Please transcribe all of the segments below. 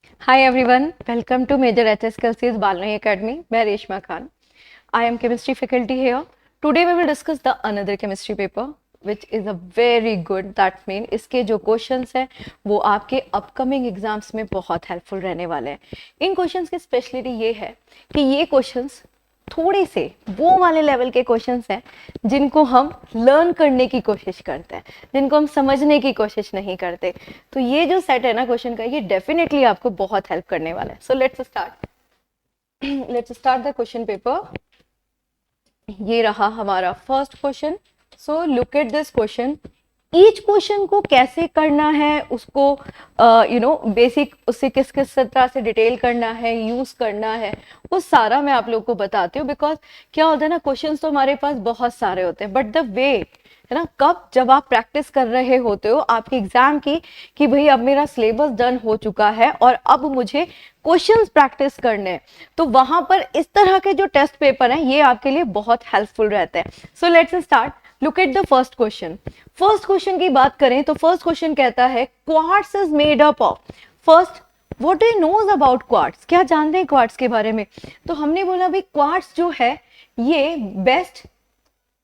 Hi everyone, welcome to Major HS Kelsey's Balnahi Academy. मैं Reshma Khan. I am chemistry faculty here. Today we will discuss the another chemistry paper which is a very good. That mean इसके जो questions हैं वो आपके upcoming exams में बहुत helpful रहने वाले हैं. इन questions की speciality ये है कि ये questions थोड़े से वो वाले लेवल के क्वेश्चंस हैं जिनको हम लर्न करने की कोशिश करते हैं, जिनको हम समझने की कोशिश नहीं करते. तो ये जो सेट है ना क्वेश्चन का, ये डेफिनेटली आपको बहुत हेल्प करने वाला है. सो let's start the question paper. ये रहा हमारा first question. So look at this question. Each question को कैसे करना है, उसको बेसिक उससे किस किस तरह से डिटेल करना है, यूज करना है, वो सारा मैं आप लोग को बताती हूँ. बिकॉज क्या होता है ना, क्वेश्चंस तो हमारे पास बहुत सारे होते हैं, बट द वे है ना, कब जब आप प्रैक्टिस कर रहे होते हो आपके एग्जाम की कि भाई अब मेरा सिलेबस डन हो चुका है और अब मुझे क्वेश्चंस प्रैक्टिस करने हैं, तो वहां पर इस तरह के जो टेस्ट पेपर हैं ये आपके लिए बहुत हेल्पफुल रहते हैं. So let's start. Look at the first question. First question की बात करें तो फर्स्ट क्वेश्चन कहता है quartz is made up of. First, what do you knows about quartz? क्या जानते हैं क्वार्ट्स के बारे में? तो हमने बोला भाई क्वार्ट्स जो है ये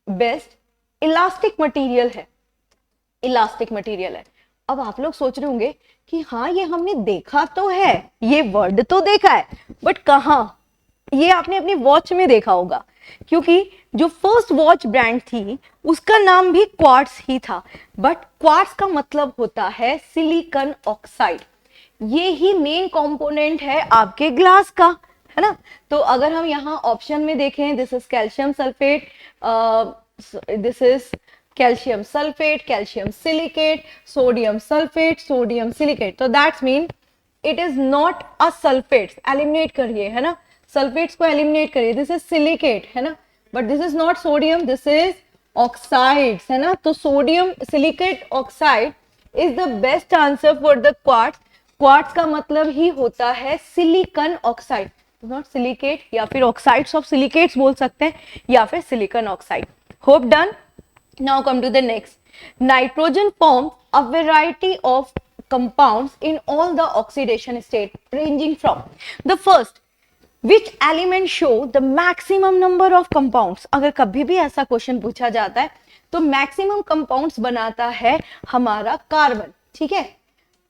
बेस्ट इलास्टिक मटेरियल है. इलास्टिक मटेरियल है. अब आप लोग सोच रहे होंगे कि हाँ ये हमने देखा तो है, ये वर्ड तो देखा है, बट कहाँ? ये आपने अपनी वॉच में देखा होगा, क्योंकि जो फर्स्ट वॉच ब्रांड थी उसका नाम भी क्वार्ट्स ही था. बट क्वार्ट्स का मतलब होता है सिलिकॉन ऑक्साइड. ये ही मेन कंपोनेंट है आपके ग्लास का, है ना. तो अगर हम यहाँ ऑप्शन में देखें, this is calcium sulphate, this is calcium sulphate, calcium silicate, sodium sulphate, sodium silicate. तो that's mean it is not a sulphate. Eliminate करिए, है ना, सल्फेट्स को एलिमिनेट करिए. दिस इज सिलिकेट, है ना, but this is not sodium, this is oxides, है ना. तो sodium silicate oxide is the best answer for the quartz. Quartz का मतलब ही होता है सिलिकॉन ऑक्साइड, नॉट सिलिकेट, या फिर ऑक्साइड्स ऑफ सिलिकेट्स बोल सकते हैं, या फिर silicon oxide. Hope done. Now come to the next. Nitrogen forms a variety of compounds in all the oxidation state ranging from the first. Which element show the maximum number of compounds? अगर कभी भी ऐसा question पूछा जाता है तो maximum compounds बनाता है हमारा कार्बन, ठीक है.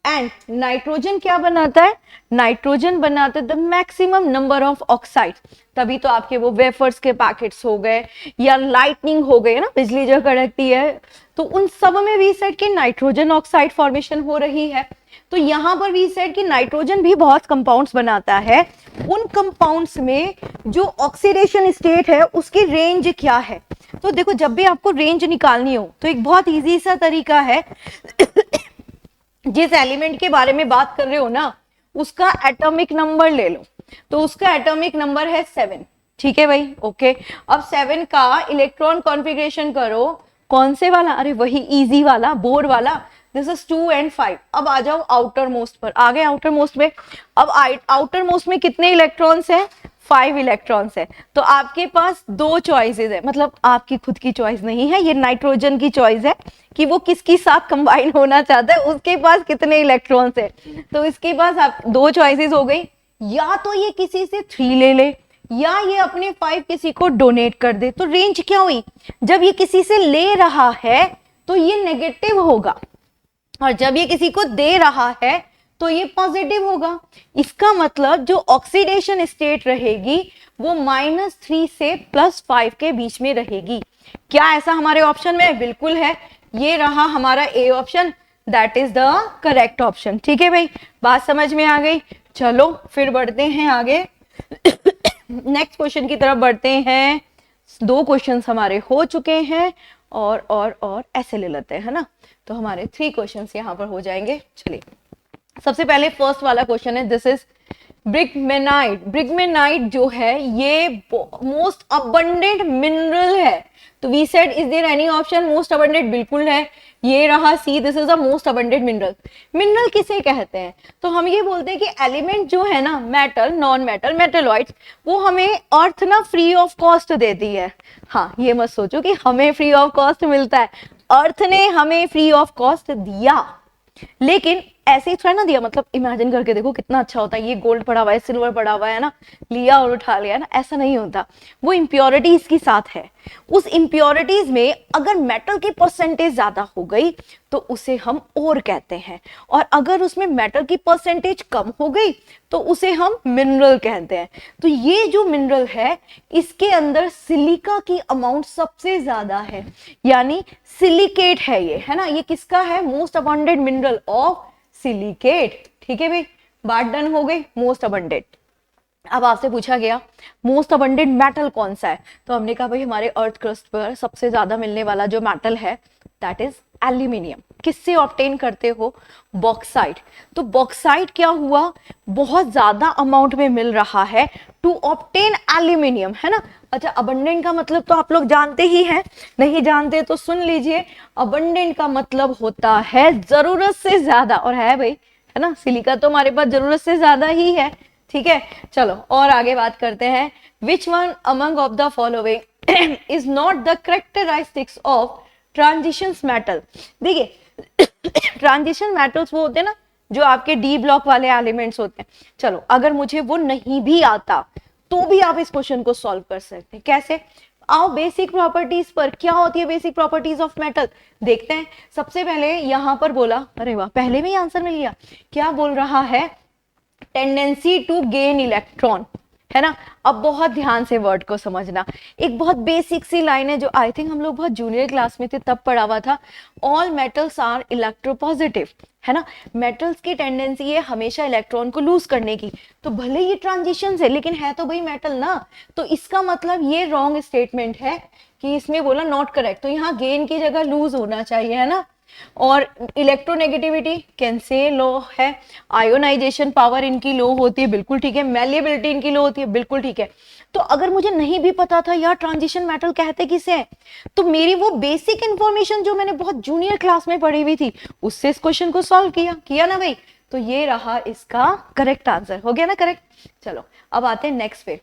एंड नाइट्रोजन क्या बनाता है? नाइट्रोजन बनाता है the maximum number of oxide. तभी तो आपके वो वेफर्स के पैकेट्स हो गए या लाइटनिंग हो गए ना, बिजली जो कड़कती है, तो उन सब में वी सेड की नाइट्रोजन ऑक्साइड फॉर्मेशन हो रही है. तो यहाँ पर वी सेड की नाइट्रोजन भी बहुत कंपाउंड्स बनाता है. उन कंपाउंड्स में जो ऑक्सीडेशन स्टेट है उसकी रेंज क्या है? तो देखो, जब भी आपको रेंज निकालनी हो तो एक बहुत इजी सा तरीका है. जिस एलिमेंट के बारे में बात कर रहे हो ना उसका एटॉमिक नंबर ले लो. तो उसका एटॉमिक नंबर है 7, ठीक है भाई, ओके. अब 7 का इलेक्ट्रॉन कॉन्फ़िगरेशन करो. कौन से वाला? अरे वही इजी वाला, बोर वाला. This is 2 and 5. अब आ जाओ आउटर मोस्ट पर. आ गए आउटर मोस्ट में. अब आउटर मोस्ट में कितने इलेक्ट्रॉन्स हैं? 5 इलेक्ट्रॉन्स है. तो आपके पास दो चॉइसेस है, मतलब आपकी खुद की चॉइस नहीं है, ये नाइट्रोजन की चॉइस है कि वो किसके साथ कंबाइन होना चाहता है, उसके पास कितने इलेक्ट्रॉन्स है. तो इसके पास आप दो चॉइसेस हो गई, या तो ये किसी से 3 ले ले या ये अपने 5 किसी को डोनेट कर दे. तो रेंज क्या हुई? जब ये किसी से ले रहा है तो ये नेगेटिव होगा, और जब ये किसी को दे रहा है तो ये पॉजिटिव होगा. इसका मतलब जो ऑक्सीडेशन स्टेट रहेगी वो -3 से +5 के बीच में रहेगी. क्या ऐसा हमारे ऑप्शन में? बिल्कुल है. ये रहा हमारा A option, that is the correct option. ठीक है भाई, बात समझ में आ गई. चलो फिर बढ़ते हैं आगे. नेक्स्ट क्वेश्चन की तरफ बढ़ते हैं. 2 क्वेश्चंस हमारे हो चुके हैं और ऐसे ले लेते हैं, है ना. तो हमारे 3 क्वेश्चंस यहाँ पर हो जाएंगे. चलिए, सबसे पहले फर्स्ट वाला क्वेश्चन है, दिस इज ब्रिगमेनाइट. ब्रिगमेनाइट जो है ये मोस्ट अबंडेंट मिनरल है. तो we said is there any option? Most abundant बिल्कुल है. ये रहा C, this is the most abundant mineral. Mineral किसे कहते हैं? तो हम ये बोलते हैं कि एलिमेंट जो है ना, मेटल, नॉन मेटल, मेटलॉइड्स, वो हमें अर्थ ना फ्री ऑफ कॉस्ट देती है. हाँ, ये मत सोचो कि हमें फ्री ऑफ कॉस्ट मिलता है. अर्थ ने हमें फ्री ऑफ कॉस्ट दिया, लेकिन ऐसे ही थोड़ा ना दिया, मतलब इमेजिन करके देखो कितना अच्छा होता है, ये गोल्ड पड़ा हुआ है, सिल्वर पड़ा हुआ है ना, लिया और उठा लिया ना, ऐसा नहीं होता। वो इम्प्योरिटीज के साथ है। उस इम्प्योरिटीज में अगर मेटल की परसेंटेज ज्यादा हो गई तो उसे हम ओर कहते हैं, और अगर उसमें मेटल की परसेंटेज कम हो गई तो उसे हम मिनरल कहते हैं। तो ये जो मिनरल है इसके अंदर सिलिका की अमाउंट सबसे ज्यादा है, यानी सिलिकेट है ये, है ना। ये किसका है? Most abundant mineral of silicate. ठीक है भाई, बात डन हो गई, मोस्ट अबंडेंट। अब आपसे पूछा गया मोस्ट अबंडेंट मेटल कौन सा है, तो हमने कहा भाई हमारे अर्थ क्रस्ट पर सबसे ज्यादा मिलने वाला जो मेटल है दैट इज एल्यूमिनियम। किससे ऑब्टेन करते हो? बॉक्साइट। तो बॉक्साइट क्या हुआ, बहुत ज्यादा अमाउंट में मिल रहा है टू ऑब्टेन एल्यूमिनियम, है ना। अच्छा, अबंडेंट का मतलब तो आप लोग जानते ही हैं, नहीं जानते तो सुन लीजिए। अबंडेंट का मतलब होता है जरूरत से ज्यादा, और है भाई, है ना, सिलिका तो हमारे पास जरूरत से ज्यादा ही है। ठीक है, चलो और आगे बात करते हैं। Which one among of the following is not the characteristics of transition metal. देखिए ट्रांजिशन मेटल्स वो होते हैं ना जो आपके डी ब्लॉक वाले एलिमेंट्स होते हैं। चलो, अगर मुझे वो नहीं भी आता तो भी आप इस क्वेश्चन को सॉल्व कर सकते हैं। कैसे? आओ बेसिक प्रॉपर्टीज पर। क्या होती है बेसिक प्रॉपर्टीज ऑफ मेटल, देखते हैं। सबसे पहले यहां पर बोला, अरे वाह, पहले में ही आंसर मिल गया। क्या बोल रहा है? टेंडेंसी टू गेन इलेक्ट्रॉन, है ना। अब बहुत ध्यान से वर्ड को समझना। एक बहुत बेसिक सी लाइन है जो आई थिंक हम लोग बहुत जूनियर क्लास में थे तब पढ़ा हुआ था। ऑल मेटल्स आर इलेक्ट्रोपॉजिटिव, है ना। मेटल्स की टेंडेंसी है हमेशा इलेक्ट्रॉन को लूज करने की। तो भले ये ट्रांजिशन है लेकिन है तो भाई मेटल ना। तो इसका मतलब ये रॉन्ग स्टेटमेंट है कि इसमें बोला नॉट करेक्ट, तो यहाँ गेन की जगह लूज होना चाहिए, है ना। और इलेक्ट्रोनेगेटिविटी कैंसे लो है, आयोनाइजेशन पावर इनकी लो होती है, बिल्कुल ठीक है। मैलिएबिलिटी इनकी लो होती है, बिल्कुल ठीक है। तो अगर मुझे नहीं भी पता था यार ट्रांजिशन मेटल कहते किसे है, तो मेरी वो बेसिक इंफॉर्मेशन जो मैंने बहुत जूनियर क्लास में पढ़ी हुई थी उससे इस क्वेश्चन को सॉल्व किया ना भाई। तो ये रहा इसका करेक्ट आंसर, हो गया ना करेक्ट। चलो अब आते हैं नेक्स्ट पे।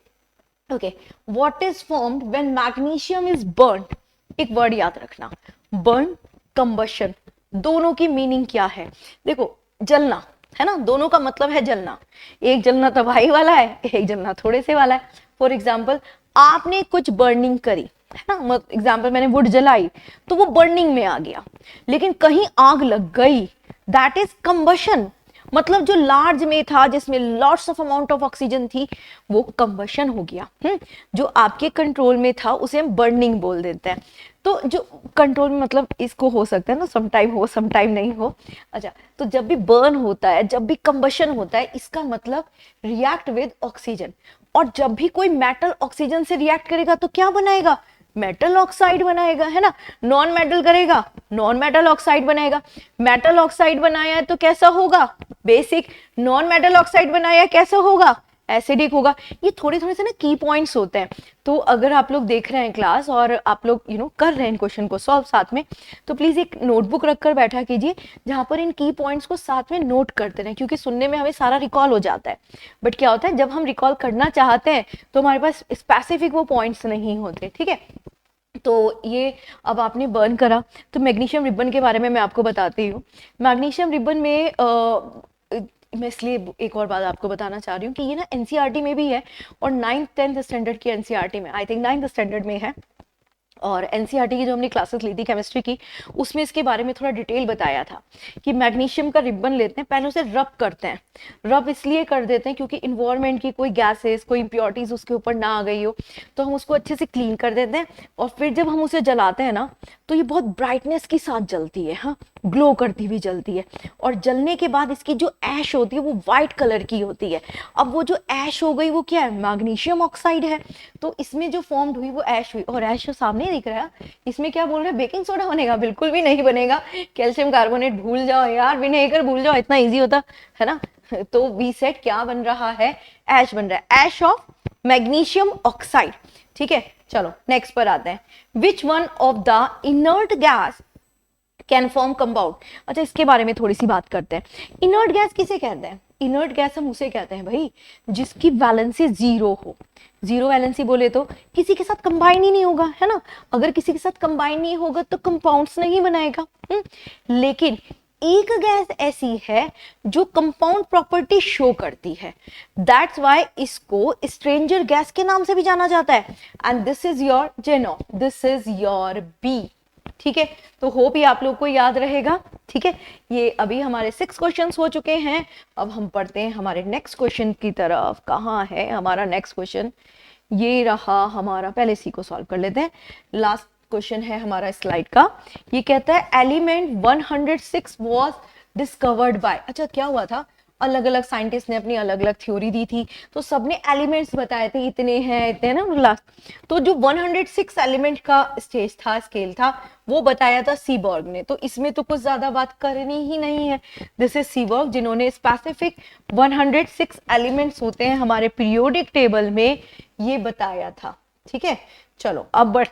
Okay, what is formed when magnesium is burned. एक वर्ड याद रखना, बर्न, कंबशन, दोनों की मीनिंग क्या है। देखो, जलना, है ना, दोनों का मतलब है जलना। एक जलना तबाही वाला है, एक जलना थोड़े से वाला है। फॉर एग्जाम्पल, आपने कुछ बर्निंग करी, है ना, एग्जाम्पल मैंने वुड जलाई तो वो बर्निंग में आ गया, लेकिन कहीं आग लग गई, दैट इज कंबशन। मतलब जो लार्ज में था जिसमें lots of amount of oxygen थी वो कंबशन हो गया। जो आपके कंट्रोल में था उसे हम बर्निंग बोल देते हैं। तो जो कंट्रोल में मतलब इसको हो सकता है ना, समटाइम हो समटाइम नहीं हो। अच्छा, तो जब भी बर्न होता है, जब भी कंबशन होता है, इसका मतलब रिएक्ट विद ऑक्सीजन। और जब भी कोई मेटल ऑक्सीजन से रिएक्ट करेगा तो क्या बनाएगा? मेटल ऑक्साइड बनाएगा, है ना। नॉन मेटल करेगा, नॉन मेटल ऑक्साइड बनाएगा। मेटल ऑक्साइड बनाया तो कैसा होगा? बेसिक। नॉन मेटल ऑक्साइड बनाया कैसा होगा? एसिडिक होगा। ये थोड़े थोड़े से ना की पॉइंट्स होते हैं। तो अगर आप लोग देख रहे हैं क्लास और आप लोग कर रहे हैं क्वेश्चन को सॉल्व साथ में, तो प्लीज एक नोटबुक रखकर बैठा कीजिए जहां पर इन की पॉइंट्स को साथ में नोट करते रहें, क्योंकि सुनने में हमें सारा रिकॉल हो जाता है। बट क्या होता है जब हम रिकॉल करना चाहते हैं तो हमारे पास स्पेसिफिक वो पॉइंट्स नहीं होते। ठीक है, तो ये अब आपने बर्न करा तो मैग्नीशियम रिबन के बारे में मैं आपको बताती हूँ। मैग्नीशियम रिबन में मैं इसलिए एक और बात आपको बताना चाह रही हूँ कि ये ना एनसीईआरटी में भी है और 9th 10th स्टैंडर्ड की एनसीईआरटी में, आई थिंक 9th स्टैंडर्ड में है। और एनसीईआरटी की जो हमने क्लासेस ली थी केमिस्ट्री की, उसमें इसके बारे में थोड़ा डिटेल बताया था कि मैग्नीशियम का रिबन लेते हैं, पहले उसे रब करते हैं। रब इसलिए कर देते हैं क्योंकि इन्वायरमेंट की कोई गैसेस, कोई इंप्योरिटीज उसके ऊपर ना आ गई हो, तो हम उसको अच्छे से क्लीन कर देते हैं। और फिर जब हम उसे जलाते हैं ना तो ये बहुत ब्राइटनेस के साथ जलती है, हाँ, ग्लो करती हुई जलती है। और जलने के बाद इसकी जो ऐश होती है वो वाइट कलर की होती है। अब वो जो ऐश हो गई वो क्या है? मैग्नीशियम ऑक्साइड है। तो इसमें जो फॉर्म्ड हुई वो ऐश हुई, और ऐश सामने दिख रहा है। इसमें क्या बोल रहे हैं? बेकिंग सोडा बनेगा? बिल्कुल भी नहीं बनेगा। कैल्शियम कार्बोनेट भूल जाओ यार, विनेगर भूल जाओ, इतना इजी होता है ना। तो वी सेट क्या बन रहा है? ऐश बन रहा है, ऐश ऑफ मैग्नीशियम ऑक्साइड। ठीक है, चलो नेक्स्ट पर आते हैं। विच one of the inert gas can form compound. अच्छा, इसके बारे में थोड़ी सी बात करते हैं। इनर्ट गैस किसे कहते हैं? इनर्ट गैस हम उसे कहते हैं भाई जिसकी वैलेंसी जीरो हो। जीरो वैलेंसी बोले तो किसी के साथ कंबाइन ही नहीं होगा, है ना। अगर किसी के साथ कंबाइन नहीं होगा तो कंपाउंड्स नहीं बनाएगा। लेकिन एक गैस ऐसी है जो कंपाउंड प्रॉपर्टी शो करती है, दैट्स वाई इसको स्ट्रेंजर गैस के नाम से भी जाना जाता है। एंड दिस इज योर जेनो, दिस इज योर बी। ठीक है, तो होप ये आप लोग को याद रहेगा। ठीक है, ये अभी हमारे 6 क्वेश्चंस हो चुके हैं। अब हम पढ़ते हैं हमारे नेक्स्ट क्वेश्चन की तरफ। कहाँ है हमारा नेक्स्ट क्वेश्चन? ये रहा हमारा, पहले इसी को सॉल्व कर लेते हैं। लास्ट क्वेश्चन है हमारा स्लाइड का। ये कहता है एलिमेंट 106 वाज डिस्कवर्ड बाय। अच्छा, क्या हुआ था, अलग अलग साइंटिस्ट ने अपनी अलग अलग थ्योरी दी थी, तो सबने एलिमेंट्स बताए थे, इतने हैं इतने ना लास्ट। तो जो 106 एलिमेंट का स्टेज था, स्केल था, वो बताया था सीबर्ग ने। तो इसमें तो कुछ ज्यादा बात करनी ही नहीं है। दिस इज सीबर्ग, जिन्होंने स्पेसिफिक 106 एलिमेंट्स होते हैं हमारे पीरियोडिक टेबल में, ये बताया था। ठीक है, चलो अब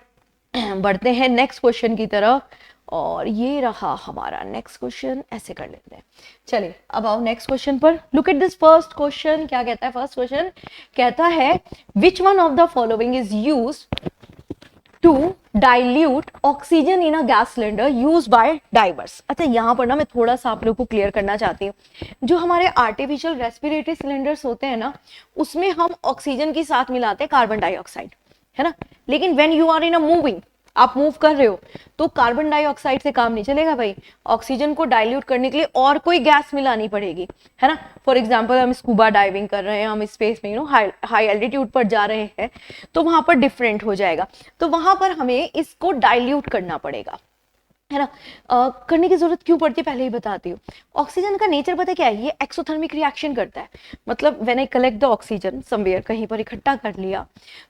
बढ़ते हैं नेक्स्ट क्वेश्चन की तरफ। और ये रहा हमारा नेक्स्ट क्वेश्चन, ऐसे कर लेते हैं। चलिए अब आओ नेक्स्ट क्वेश्चन पर। Look at this first question. क्या कहता है फर्स्ट क्वेश्चन? कहता है which one of the following is used to dilute oxygen in a gas cylinder used by divers. अच्छा, यहाँ पर ना मैं थोड़ा सा आप लोग को क्लियर करना चाहती हूँ। जो हमारे आर्टिफिशियल रेस्पिरेटरी सिलेंडर्स होते हैं ना, उसमें हम ऑक्सीजन के साथ मिलाते हैं कार्बन डाइऑक्साइड, है ना। लेकिन when you are in a moving, आप मूव कर रहे हो, तो कार्बन डाइऑक्साइड से काम नहीं चलेगा भाई। ऑक्सीजन को डाइल्यूट करने के लिए और कोई गैस मिलानी पड़ेगी, है ना। फॉर एग्जांपल हम स्कूबा डाइविंग कर रहे हैं, हम स्पेस में हाई एल्टीट्यूड पर जा रहे हैं, तो वहां पर डिफरेंट हो जाएगा। तो वहां पर हमें इसको डाइल्यूट करना पड़ेगा, है ना। करने की जरूरत क्यों पड़ती है पहले ही बताती हूँ। ऑक्सीजन का नेचर पता क्या है? ये एक्सोथर्मिक रिएक्शन करता है। मतलब when I collect the oxygen somewhere, कहीं पर इकट्ठा कर लिया,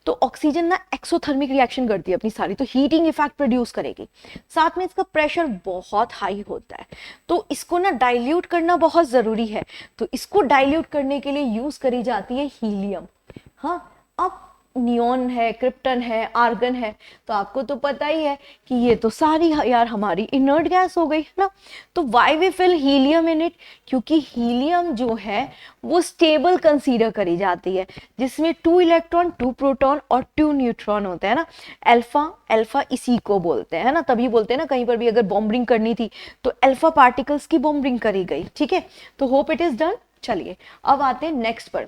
तो ऑक्सीजन ना एक्सोथर्मिक रिएक्शन करती है अपनी सारी, तो हीटिंग इफेक्ट प्रोड्यूस करेगी। साथ में इसका प्रेशर बहुत हाई होता है, तो इसको ना डाइल्यूट करना बहुत जरूरी है। तो इसको डाइल्यूट करने के लिए यूज करी जाती है हीलियम। हाँ, अब नियॉन है, क्रिप्टन है, आर्गन है, तो आपको तो पता ही है कि ये तो सारी यार हमारी इनर्ट गैस हो गई, है ना। तो why we fill helium in it? क्योंकि हीलियम जो है वो स्टेबल कंसीडर करी जाती है, जिसमें 2 इलेक्ट्रॉन, 2 प्रोटॉन और 2 न्यूट्रॉन होते हैं ना। अल्फा इसी को बोलते हैं, ना। तभी बोलते हैं ना, कहीं पर भी अगर बॉम्बिंग करनी थी तो अल्फा पार्टिकल्स की बॉम्बिंग करी गई। ठीक है, तो होप इट इज डन। चलिए अब आते हैं नेक्स्ट पर।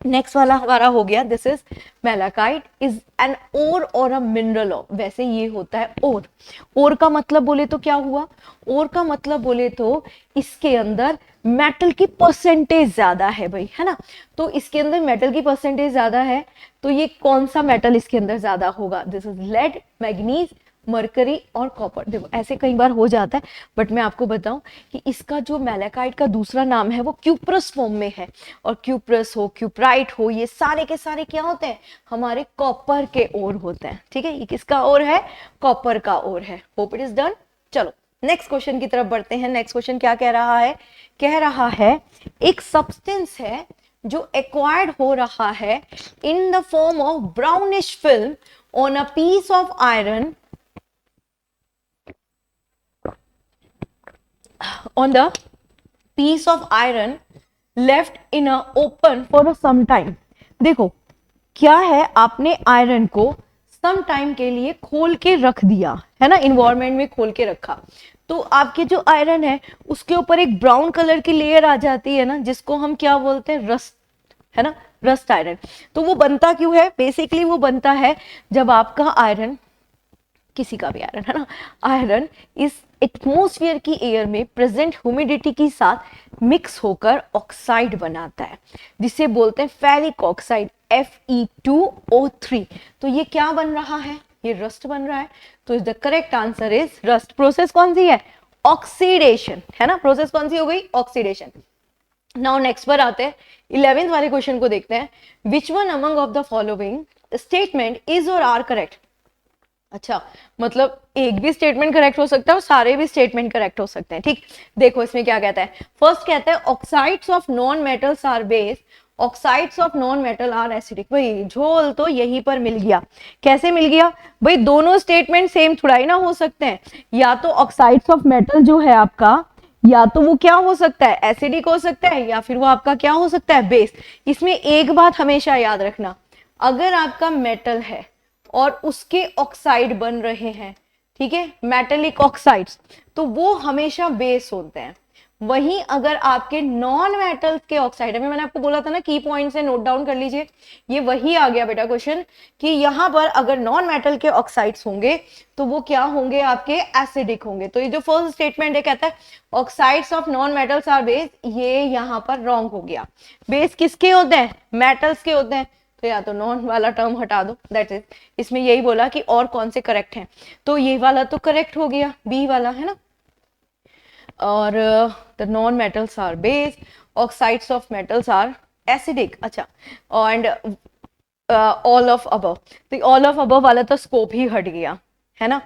नेक्स्ट वाला हमारा हो गया, this is malachite is an ore और अ मिनरल ऑफ। वैसे ये होता है ओर। ओर का मतलब बोले तो क्या हुआ? ओर का मतलब बोले तो इसके अंदर मेटल की परसेंटेज ज्यादा है भाई, है ना। तो इसके अंदर मेटल की परसेंटेज ज्यादा है, तो ये कौन सा मेटल इसके अंदर ज्यादा होगा? This is lead, manganese, mercury और कॉपर। देखो ऐसे कई बार हो जाता है, बट मैं आपको बताऊं कि इसका जो मैलाकाइट का दूसरा नाम है वो क्यूप्रस फॉर्म में है। और क्यूप्रस हो, क्यूप्राइट हो, ये सारे के सारे क्या होते हैं? हमारे कॉपर के ओर होते हैं। ठीक है, ये किसका ओर है? कॉपर का ओर है। Hope it is done. चलो नेक्स्ट क्वेश्चन की तरफ बढ़ते हैं। नेक्स्ट क्वेश्चन क्या कह रहा है? कह रहा है एक सब्सटेंस है जो एक्वायर्ड हो रहा है in the form of brownish film on a piece of iron on the piece of iron left in a open for some time। देखो क्या है, आपने आयरन को सम टाइम के लिए खोल के रख दिया, है ना, इन्वायरमेंट में खोल के रखा, तो आपके जो आयरन है उसके ऊपर एक ब्राउन कलर की लेयर आ जाती है ना, जिसको हम क्या बोलते हैं? रस्ट, है ना, रस्ट आयरन। तो वो बनता क्यों है? बेसिकली वो बनता है जब आपका आयरन, किसी का भी आयरन, है ना, आयरन इस एटमॉस्फेयर की एयर में प्रेजेंट ह्यूमिडिटी के साथ मिक्स होकर ऑक्साइड बनाता है, जिसे बोलते हैं फेरिक ऑक्साइड, Fe2O3। तो ये क्या बन रहा है? ये रस्ट बन रहा है। तो the correct answer is rust. Process कौन सी है? ऑक्सीडेशन, है ना। प्रोसेस कौन सी हो गई? ऑक्सीडेशन। नाउ नेक्स्ट पर आते हैं, 11th वाले क्वेश्चन को देखते हैं। Which one among of the following statement is और आर करेक्ट? अच्छा, मतलब एक भी स्टेटमेंट करेक्ट हो सकता है और सारे भी स्टेटमेंट करेक्ट हो सकते हैं। ठीक, देखो इसमें क्या कहता है। फर्स्ट कहता है oxides of non metals are base, oxides of non metal are acidic. भाई झोल तो यहीं पर मिल गया। कैसे मिल गया भाई? दोनों स्टेटमेंट सेम थोड़ा ही ना हो सकते हैं। या तो ऑक्साइड्स ऑफ मेटल जो है आपका, या तो वो क्या हो सकता है? एसिडिक हो सकता है, या फिर वो आपका क्या हो सकता है? बेस। इसमें एक बात हमेशा याद रखना, अगर आपका मेटल है और उसके ऑक्साइड बन रहे हैं, ठीक है, मेटेलिक ऑक्साइड्स, तो वो हमेशा बेस होते हैं। वहीं अगर आपके नॉन मेटल्स के ऑक्साइड में, मैंने आपको बोला था ना की पॉइंट से नोट डाउन कर लीजिए, ये वही आ गया बेटा क्वेश्चन कि यहां पर अगर नॉन मेटल के ऑक्साइड्स होंगे तो वो क्या होंगे, आपके एसिडिक होंगे। तो ये जो फर्स्ट स्टेटमेंट है कहता है oxides of non metals are base, ये यहां पर रॉन्ग हो गया। बेस किसके होते हैं, मेटल्स के होते हैं, तो या तो नॉन वाला टर्म हटा दो, दैट इज, इसमें यही बोला कि और कौन से करेक्ट हैं, तो ये वाला तो करेक्ट हो गया, बी वाला है ना। और the non metals are base, oxides of metals are acidic. अच्छा, एंड ऑल ऑफ अबव, तो ऑल ऑफ अबव वाला तो स्कोप ही हट गया है ना।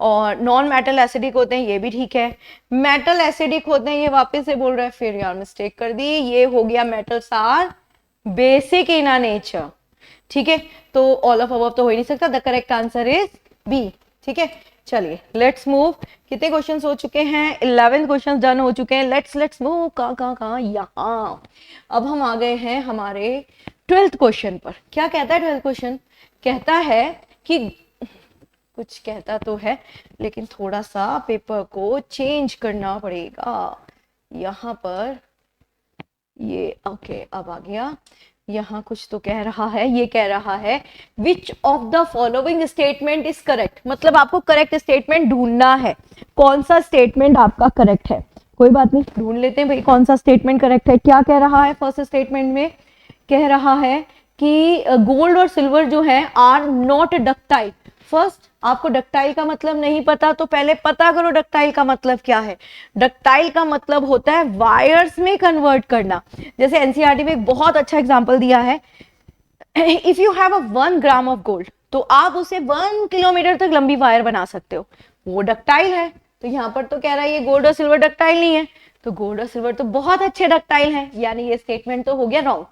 और नॉन मेटल एसिडिक होते हैं, ये भी ठीक है। मेटल एसिडिक होते हैं, ये वापस से बोल रहा है, फिर यार मिस्टेक कर दी, ये हो गया metals are basic in a nature. ठीक है, तो ऑल ऑफ अबव तो हो ही नहीं सकता, the correct answer is B. ठीक है, चलिए लेट्स मूव। कितने क्वेश्चंस हो चुके हैं, 11 क्वेश्चंस डन हो चुके हैं। लेट्स मूव, कहाँ यहाँ। अब हम आ गए हैं हमारे 12th क्वेश्चन पर। क्या कहता है 12th क्वेश्चन, कहता है कि कुछ कहता तो है लेकिन थोड़ा सा पेपर को चेंज करना पड़ेगा। यहाँ पर ये ओके, अब आ गया। यहाँ कुछ तो कह रहा है, ये कह रहा है which of the following statement is correct, मतलब आपको करेक्ट स्टेटमेंट ढूंढना है, कौन सा स्टेटमेंट आपका करेक्ट है। कोई बात नहीं, ढूंढ लेते हैं भाई कौन सा स्टेटमेंट करेक्ट है। क्या कह रहा है, फर्स्ट स्टेटमेंट में कह रहा है कि गोल्ड और सिल्वर जो है आर नॉट डक्टाइल। फर्स्ट, आपको डक्टाइल का मतलब नहीं पता तो पहले पता करो डक्टाइल का मतलब क्या है। डक्टाइल का मतलब होता है वायर्स में कन्वर्ट करना। जैसे एनसीईआरटी में एक बहुत अच्छा एग्जांपल दिया है, if you have a 1 gram of gold, तो आप उसे 1 किलोमीटर तक लंबी वायर बना सकते हो, वो डक्टाइल है। तो यहाँ पर तो कह रहा है ये गोल्ड और सिल्वर डक्टाइल नहीं है, तो गोल्ड और सिल्वर तो बहुत अच्छे डक्टाइल हैं, यानी ये स्टेटमेंट तो हो गया रॉन्ग।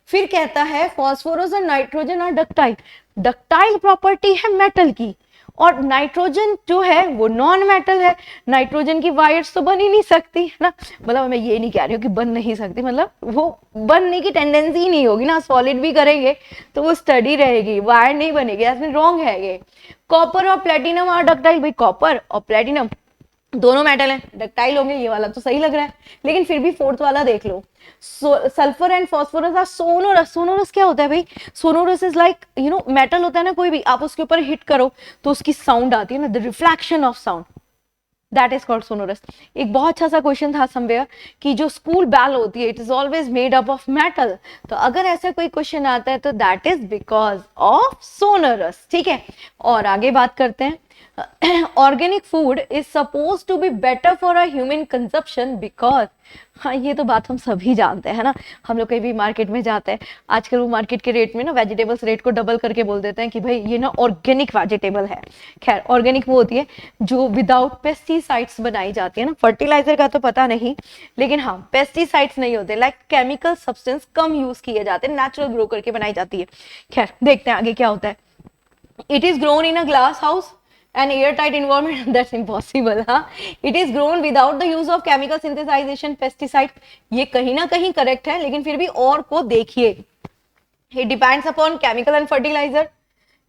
फिर कहता है फॉस्फोरस और नाइट्रोजन और डक्टाइल, डक्टाइल प्रॉपर्टी है मेटल की, और नाइट्रोजन जो है वो नॉन मेटल है, नाइट्रोजन की वायर्स तो बन ही नहीं सकती है ना। मतलब मैं ये नहीं कह रही हूँ कि बन नहीं सकती, मतलब वो बनने की टेंडेंसी ही नहीं होगी ना, सॉलिड भी करेंगे तो वो स्टडी रहेगी, वायर नहीं बनेगी, ऐसे रॉन्ग है ये। कॉपर और प्लेटिनम और डक्टाइल, भाई कॉपर और प्लेटिनम दोनों मेटल हैं, डक्टाइल होंगे, ये वाला तो सही लग रहा है। लेकिन फिर भी फोर्थ वाला देख लो, sulphur and phosphorus are sonorous. Sonorous क्या होता है भाई, सोनोरस इज लाइक मेटल होता है ना, कोई भी आप उसके ऊपर हिट करो तो उसकी साउंड आती है ना, the reflection of sound, that is called sonorous. एक बहुत अच्छा सा क्वेश्चन था समवेयर कि जो स्कूल बैल होती है it is always made up of metal, तो अगर ऐसा कोई क्वेश्चन आता है तो that is because of sonorous. ठीक है, और आगे बात करते हैं। Organic food is suppose to be better for a human consumption because, हाँ ये तो बात हम सभी जानते हैं ना, हम लोग कहीं भी मार्केट में जाते हैं आजकल वो मार्केट के रेट में ना वेजिटेबल्स रेट को डबल करके बोल देते हैं कि भाई ये ना ऑर्गेनिक वेजिटेबल है। खैर ऑर्गेनिक वो होती है जो विदाउट पेस्टिसाइड्स बनाई जाती है ना, फर्टिलाइजर का तो पता नहीं, लेकिन हाँ पेस्टिसाइड्स नहीं होते, लाइक केमिकल सब्सटेंस कम यूज किए जाते हैं, नेचुरल ग्रो करके बनाई जाती है। खैर देखते हैं आगे क्या होता है। It is grown in a glass house an airtight environment, that's impossible, हाँ। It is grown without the use of chemical synthesization pesticide, ये कहीं ना कहीं करेक्ट है, लेकिन फिर भी और को देखिए। It depends upon chemical and fertilizer,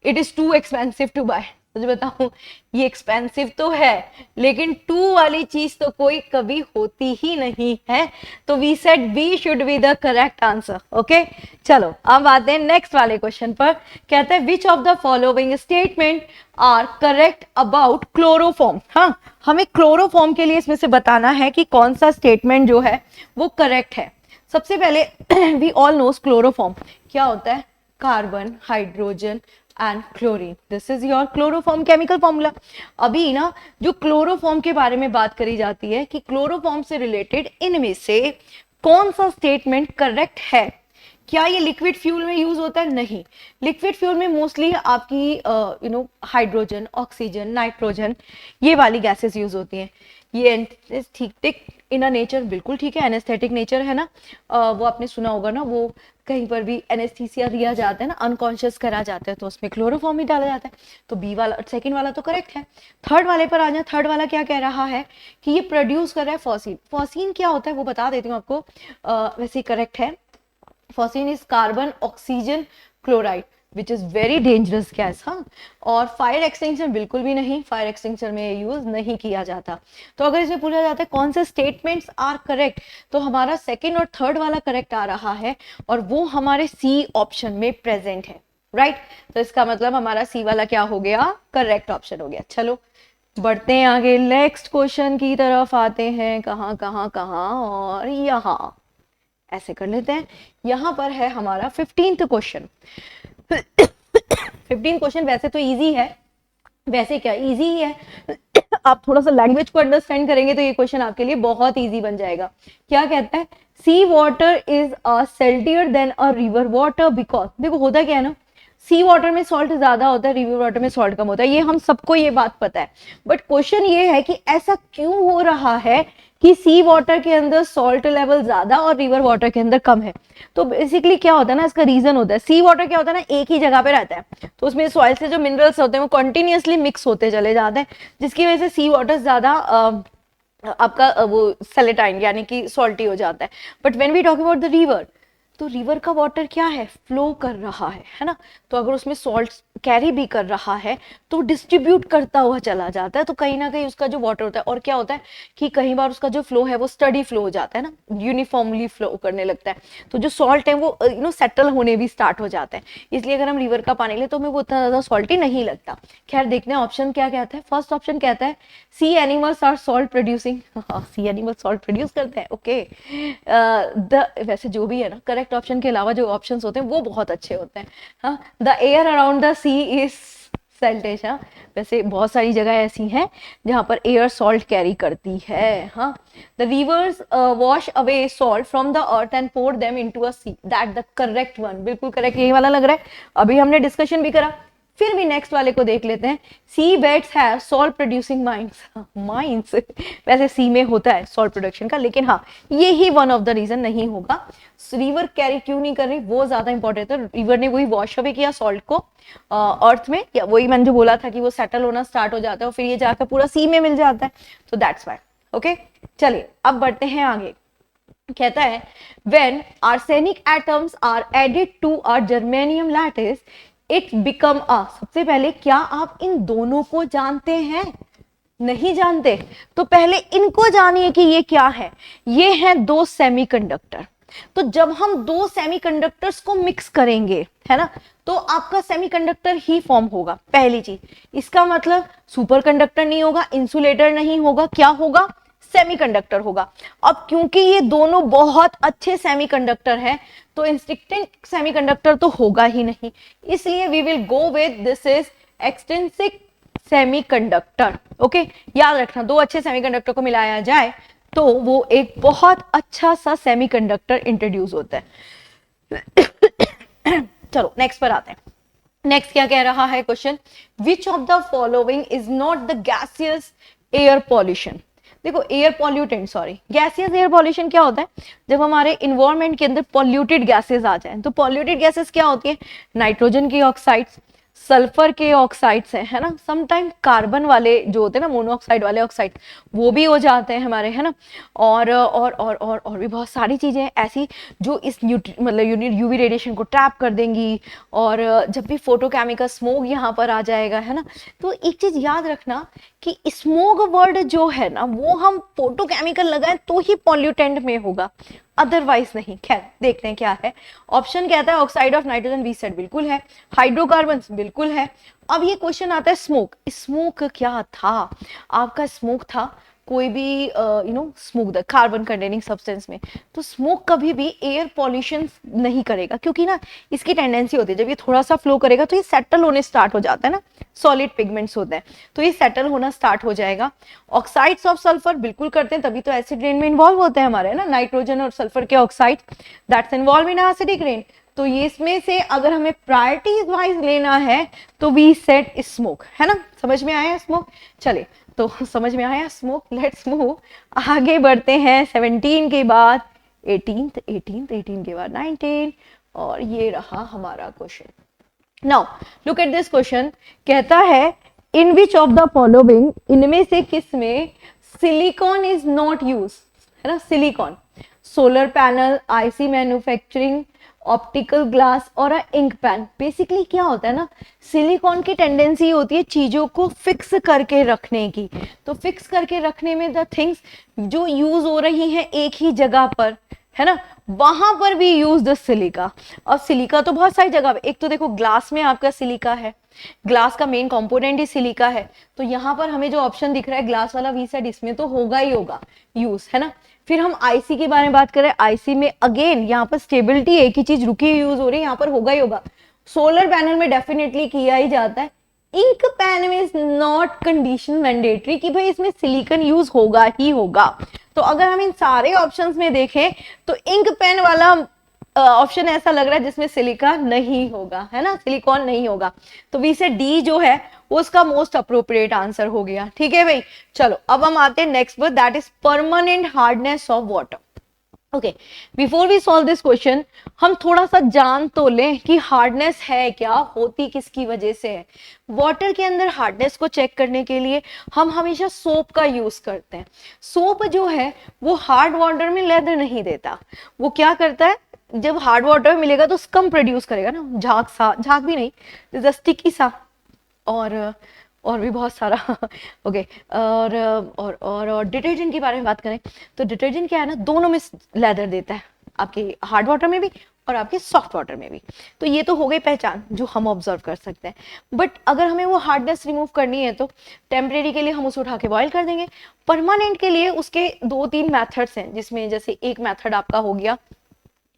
it is too expensive to buy। सच बताऊं ये एक्सपेंसिव तो है, लेकिन टू वाली चीज तो कोई कभी होती ही नहीं है, तो we said B should be the correct answer. Okay, चलो अब आते हैं नेक्स्ट वाले क्वेश्चन पर। कहते हैं which of the following statement are correct about chloroform. हाँ, हमें क्लोरोफॉर्म के लिए इसमें से बताना है कि कौन सा स्टेटमेंट जो है वो करेक्ट है। सबसे पहले वी ऑल नोस क्लोरोफॉर्म क्या होता है, carbon, hydrogen and chlorine, this is your chloroform chemical formula. अभी ना जो क्लोरोफॉर्म के बारे में बात करी जाती है कि क्लोरोफॉर्म से रिलेटेड इनमें से कौन सा स्टेटमेंट करेक्ट है। क्या ये लिक्विड फ्यूल में यूज होता है, नहीं, लिक्विड फ्यूल में मोस्टली आपकी हाइड्रोजन, ऑक्सीजन, नाइट्रोजन ये वाली गैसेस यूज होती हैं। ये ठीक इन अ नेचर बिल्कुल ठीक है, एनेस्थेटिक नेचर है ना। वो आपने सुना होगा ना, वो कहीं पर भी एनेस्थीसिया दिया जाता है ना, अनकॉन्शियस करा जाता है तो उसमें क्लोरोफॉर्म ही डाला जाता है। तो बी वाला, सेकंड वाला तो करेक्ट है। थर्ड वाले पर आ जाए, थर्ड वाला क्या कह रहा है कि ये प्रोड्यूस कर रहा है फॉसिन। फॉसिन क्या होता है वो बता देती हूँ आपको, वैसे करेक्ट है। Phosgene is carbon oxygen chloride, which is very dangerous gas. हाँ, और फायर एक्सटिंक्शन बिल्कुल भी नहीं, फायर एक्सटिंक्शन में यूज नहीं किया जाता। तो अगर इसमें पूछा जाता है कौन से स्टेटमेंट्स आर करेक्ट, तो हमारा सेकेंड और थर्ड वाला करेक्ट आ रहा है, और वो हमारे सी ऑप्शन में प्रेजेंट है, राइट। तो इसका मतलब हमारा सी वाला क्या हो गया, करेक्ट ऑप्शन हो गया। चलो बढ़ते हैं आगे, नेक्स्ट क्वेश्चन की तरफ आते हैं। कहाँ कहाँ कहाँ, और यहाँ ऐसे कर लेते हैं। यहाँ पर है हमारा 15th क्वेश्चन। 15 क्वेश्चन वैसे तो इजी है, वैसे क्या इजी ही है, आप थोड़ा सा लैंग्वेज को अंडरस्टैंड करेंगे तो ये क्वेश्चन आपके लिए बहुत इजी बन जाएगा। क्या कहता है, sea water is a saltier than a river water because, देखो होता क्या है ना, सी वाटर में सॉल्ट ज्यादा होता है, रिवर वाटर में सॉल्ट कम होता है, ये हम सबको ये बात पता है। बट क्वेश्चन ये है कि ऐसा क्यों हो रहा है कि सी वाटर के अंदर सॉल्ट लेवल ज्यादा और रिवर वाटर के अंदर कम है। तो बेसिकली क्या होता है ना, इसका रीजन होता है, सी वाटर क्या होता है ना, एक ही जगह पे रहता है, तो उसमें सॉइल से जो मिनरल्स होते हैं वो कंटिन्यूअसली मिक्स होते चले जाते हैं, जिसकी वजह से सी वाटर ज्यादा आपका वो सेलेटाइन यानी कि सॉल्टी हो जाता है। But when we talk about the river, तो रिवर का वाटर क्या है, फ्लो कर रहा है ना, तो अगर उसमें सॉल्ट कैरी भी कर रहा है तो डिस्ट्रीब्यूट करता हुआ चला जाता है, तो कहीं ना कहीं उसका जो वाटर होता है, और क्या होता है कि कई बार उसका जो फ्लो है वो स्टडी फ्लो हो जाता है ना, यूनिफॉर्मली फ्लो करने लगता है, तो जो सॉल्ट है वो सेटल होने भी स्टार्ट हो जाते हैं। इसलिए अगर हम रिवर का पानी ले तो हमें वो उतना ज्यादा सॉल्टी नहीं लगता। खैर देखते हैं ऑप्शन क्या कहता है। फर्स्ट ऑप्शन कहता है sea animals are salt producing, sea animal salt produce करते हैं, ओके। वैसे जो भी है ना, करेक्ट ऑप्शन के अलावा जो ऑप्शंस होते हैं वो बहुत अच्छे होते हैं। हाँ, the air around the sea is saltish. हाँ, वैसे बहुत सारी जगह ऐसी हैं जहां पर एयर सॉल्ट कैरी करती है। हाँ, the rivers wash away salt from the earth and pour them into a sea, that the correct one, बिल्कुल करेक्ट यही वाला लग रहा है, अभी हमने डिस्कशन भी करा। फिर भी नेक्स्ट वाले को देख लेते हैं, sea beds have salt producing mines, mines वैसे सी में होता है सॉल्ट प्रोडक्शन का, लेकिन हाँ ये ही वन ऑफ द रीजन नहीं होगा। रिवर कैरी क्यों नहीं कर रही वो ज्यादा इंपॉर्टेंट है, रिवर ने वही वॉश अवे किया सॉल्ट को अर्थ में, या वही मैंने जो बोला था कि वो सेटल होना स्टार्ट हो जाता है और फिर ये जाकर पूरा सी में मिल जाता है, तो दैट्स व्हाई। ओके, चलिए अब बढ़ते हैं आगे। कहता है when arsenic atoms are added to a germanium lattice it become a, सबसे पहले क्या आप इन दोनों को जानते हैं, नहीं जानते, तो पहले इनको जानिए कि ये क्या है। ये है दो सेमीकंडक्टर, तो जब हम दो सेमीकंडक्टर्स को मिक्स करेंगे है ना, तो आपका सेमीकंडक्टर ही फॉर्म होगा, पहली चीज। इसका मतलब सुपरकंडक्टर नहीं होगा, इंसुलेटर नहीं होगा, क्या होगा, सेमीकंडक्टर होगा। अब क्योंकि ये दोनों बहुत अच्छे सेमीकंडक्टर हैं, तो इंस्ट्रिक्टेंट सेमीकंडक्टर तो होगा ही नहीं, इसलिए we will go with this is extrinsic semiconductor. Okay, याद रखना, दो अच्छे सेमीकंडक्टर को मिलाया जाए तो वो एक बहुत अच्छा सा सेमीकंडक्टर इंट्रोड्यूस होता है। चलो नेक्स्ट पर आते हैं। नेक्स्ट क्या कह रहा है question, which of the following is not the gaseous air pollution. देखो air pollutant, sorry gaseous air pollution क्या होता है, जब हमारे इन्वायरमेंट के अंदर पॉल्यूटेड गैसेस आ जाएं। तो पॉल्यूटेड गैसेस क्या होती है, नाइट्रोजन की ऑक्साइड्स, सल्फर के ऑक्साइड्स है ना, समटाइम कार्बन वाले जो होते हैं ना, मोनोऑक्साइड वाले ऑक्साइड, वो भी हो जाते हैं हमारे, है ना। और भी बहुत सारी चीजें हैं ऐसी जो इस मतलब यूवी रेडिएशन को ट्रैप कर देंगी, और जब भी फोटोकेमिकल स्मोक यहाँ पर आ जाएगा, है ना। तो एक चीज याद रखना कि स्मोक वर्ड जो है ना, वो हम फोटोकेमिकल लगाएं तो ही पॉल्यूटेंट में होगा, अदरवाइज नहीं। खैर देखते हैं क्या है। ऑप्शन कहता है oxide of nitrogen, we said बिल्कुल है, हाइड्रोकार्बन बिल्कुल है। अब ये क्वेश्चन आता है स्मोक, स्मोक क्या था आपका, स्मोक था कोई भी smoke the carbon containing substance में, तो स्मोक कभी भी एयर पॉल्यूशन नहीं करेगा, क्योंकि ना इसकी टेंडेंसी होती है जब ये थोड़ा सा फ्लो करेगा तो ये सेटल होने स्टार्ट हो जाता है ना, सॉलिड पिगमेंट्स होते हैं, तो ये सेटल होना स्टार्ट हो जाएगा। ऑक्साइड्स ऑफ सल्फर बिल्कुल करते हैं, तभी तो एसिड रेन में इन्वॉल्व होते हैं हमारे, है ना, नाइट्रोजन और सल्फर के oxide that's involve in acidic rain. तो ये इसमें से अगर हमें प्रायोरिटीज वाइज लेना है तो वी सेड स्मोक, है ना, समझ में आया स्मोक। चले तो समझ में आया स्मोक, लेट्स मूव, आगे बढ़ते हैं। 17 के बाद 18 के बाद 19, और ये रहा हमारा question. Now look at this question, कहता है इन विच ऑफ द फॉलोइंग, इनमें से किस में सिलिकॉन इज नॉट यूज, है ना, silicon, solar panel, IC manufacturing optical glass और अ इंक पेन। बेसिकली क्या होता है ना, सिलिकॉन की टेंडेंसी होती है चीजों को फिक्स करके रखने की। तो फिक्स करके रखने में द थिंग्स जो यूज हो रही हैं एक ही जगह पर, है ना, वहां पर भी यूज द सिलिका। अब सिलिका तो बहुत सारी जगह पे, एक तो देखो ग्लास में आपका सिलिका है, ग्लास का मेन कंपोनेंट ही सिलिका है, तो यहाँ पर हमें जो ऑप्शन दिख रहा है ग्लास वाला वी सेड, इसमें तो होगा ही होगा यूज, है ना। फिर हम आईसी के बारे में बात करें, आईसी में अगेन यहाँ पर स्टेबिलिटी, एक ही चीज रुकी यूज हो रही है, यहाँ पर होगा ही होगा। सोलर पैनल में डेफिनेटली किया ही जाता है। इंक पेन में इज नॉट कंडीशन मैंडेटरी कि भाई इसमें सिलिकॉन यूज होगा ही होगा। तो अगर हम इन सारे ऑप्शंस में देखें तो इंक पेन वाला ऑप्शन ऐसा लग रहा है जिसमें सिलिका नहीं होगा, है ना, सिलिकॉन नहीं होगा। तो वी से डी जो है वो उसका मोस्ट अप्रोप्रिएट आंसर हो गया। ठीक है भाई, चलो अब हम आते हैं next word, that is permanent hardness of water. Okay, before we solve this question हम थोड़ा सा जान तो लें कि हार्डनेस है क्या, होती किसकी वजह से है। वाटर के अंदर हार्डनेस को चेक करने के लिए हम हमेशा सोप का यूज करते हैं। सोप जो है वो हार्ड वाटर में लेदर नहीं देता, वो क्या करता है, जब हार्ड वाटर मिलेगा तो स्कम प्रोड्यूस करेगा ना, झाग सा, झाग भी नहीं, स्टिकी सा, और भी बहुत सारा ओके और डिटर्जेंट के बारे में बात करें तो डिटर्जेंट क्या है ना, दोनों में लेदर देता है, आपके हार्ड वाटर में भी और आपके सॉफ्ट वाटर में भी। तो ये तो हो गई पहचान जो हम ऑब्जर्व कर सकते हैं। बट अगर हमें वो हार्डनेस रिमूव करनी है तो टेम्परेरी के लिए हम उसे उठा के बॉयल कर देंगे, परमानेंट के लिए उसके 2-3 मेथड्स हैं, जिसमें जैसे एक मेथड आपका हो गया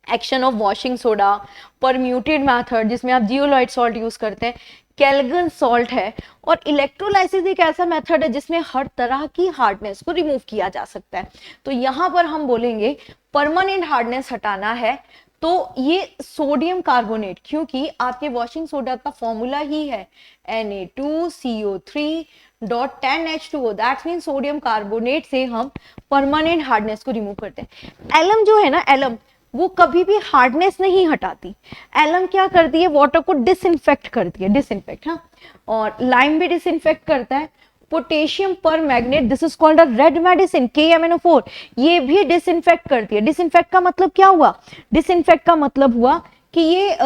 action of washing soda, permutit method जिसमें आप जियोलाइट सॉल्ट यूज करते हैं, कैल्गन सॉल्ट है, और इलेक्ट्रोलाइसिस एक ऐसा मेथड है जिसमें हर तरह की हार्डनेस को रिमूव किया जा सकता है। तो यहां पर हम बोलेंगे परमानेंट हार्डनेस हटाना है तो ये सोडियम कार्बोनेट, क्योंकि आपके वॉशिंग सोडा का फॉर्मूला ही है Na2CO3.10H2O, that's mean sodium carbonate से हम परमानेंट हार्डनेस को रिमूव करते हैं। एलम जो है ना, एलम वो कभी भी हार्डनेस नहीं हटाती, एलम क्या करती है, वाटर को डिसइंफेक्ट करती है, डिसइंफेक्ट, हाँ, और लाइम भी डिसइंफेक्ट करता है। पोटेशियम पर magnet, this is called a red medicine, KMnO4, ये भी डिसइंफेक्ट करती है। डिसइंफेक्ट का मतलब क्या हुआ, डिसइंफेक्ट का मतलब हुआ कि ये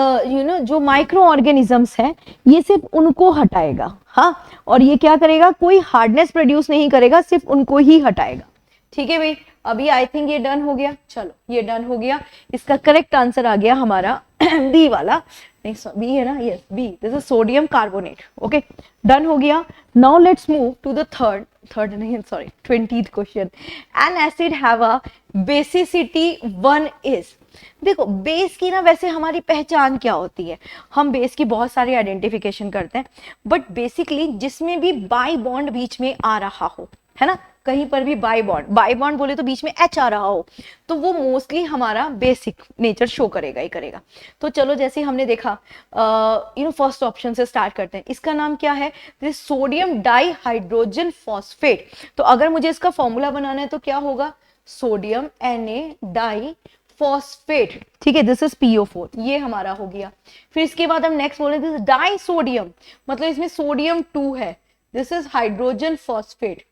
जो माइक्रो ऑर्गेनिजम्स हैं ये सिर्फ उनको हटाएगा, हाँ, और ये क्या करेगा, कोई हार्डनेस प्रोड्यूस नहीं करेगा, सिर्फ उनको ही हटाएगा। ठीक है भाई, अभी आई थिंक ये डन हो गया, चलो ये डन हो गया, इसका करेक्ट आंसर आ गया हमारा बी वाला, नहीं बी है ना, yes B, this is sodium carbonate. Okay, done हो गया। Now let's move to the third नहीं sorry 20th question, an acid have a basicity 1 is. देखो बेस की ना वैसे हमारी पहचान क्या होती है, हम बेस की बहुत सारी आइडेंटिफिकेशन करते हैं, बट बेसिकली जिसमें भी बाई बॉन्ड बीच में आ रहा हो, है ना, कहीं पर भी बाई बॉन्ड बोले तो बीच में H आ रहा हो, तो वो मोस्टली हमारा बेसिक नेचर शो करेगा ही करेगा। तो चलो जैसे हमने देखा फर्स्ट ऑप्शन से स्टार्ट करते हैं, इसका नाम क्या है, दिस सोडियम डाइहाइड्रोजन फॉस्फेट। तो अगर मुझे इसका फॉर्मूला बनाना है तो क्या होगा, सोडियम Na डाई फॉस्फेट, ठीक है, दिस इज PO4, ये हमारा हो गया। फिर इसके बाद हम नेक्स्ट बोले दिस डाई सोडियम, मतलब इसमें सोडियम 2 है, दिस इज हाइड्रोजन फॉस्फेट।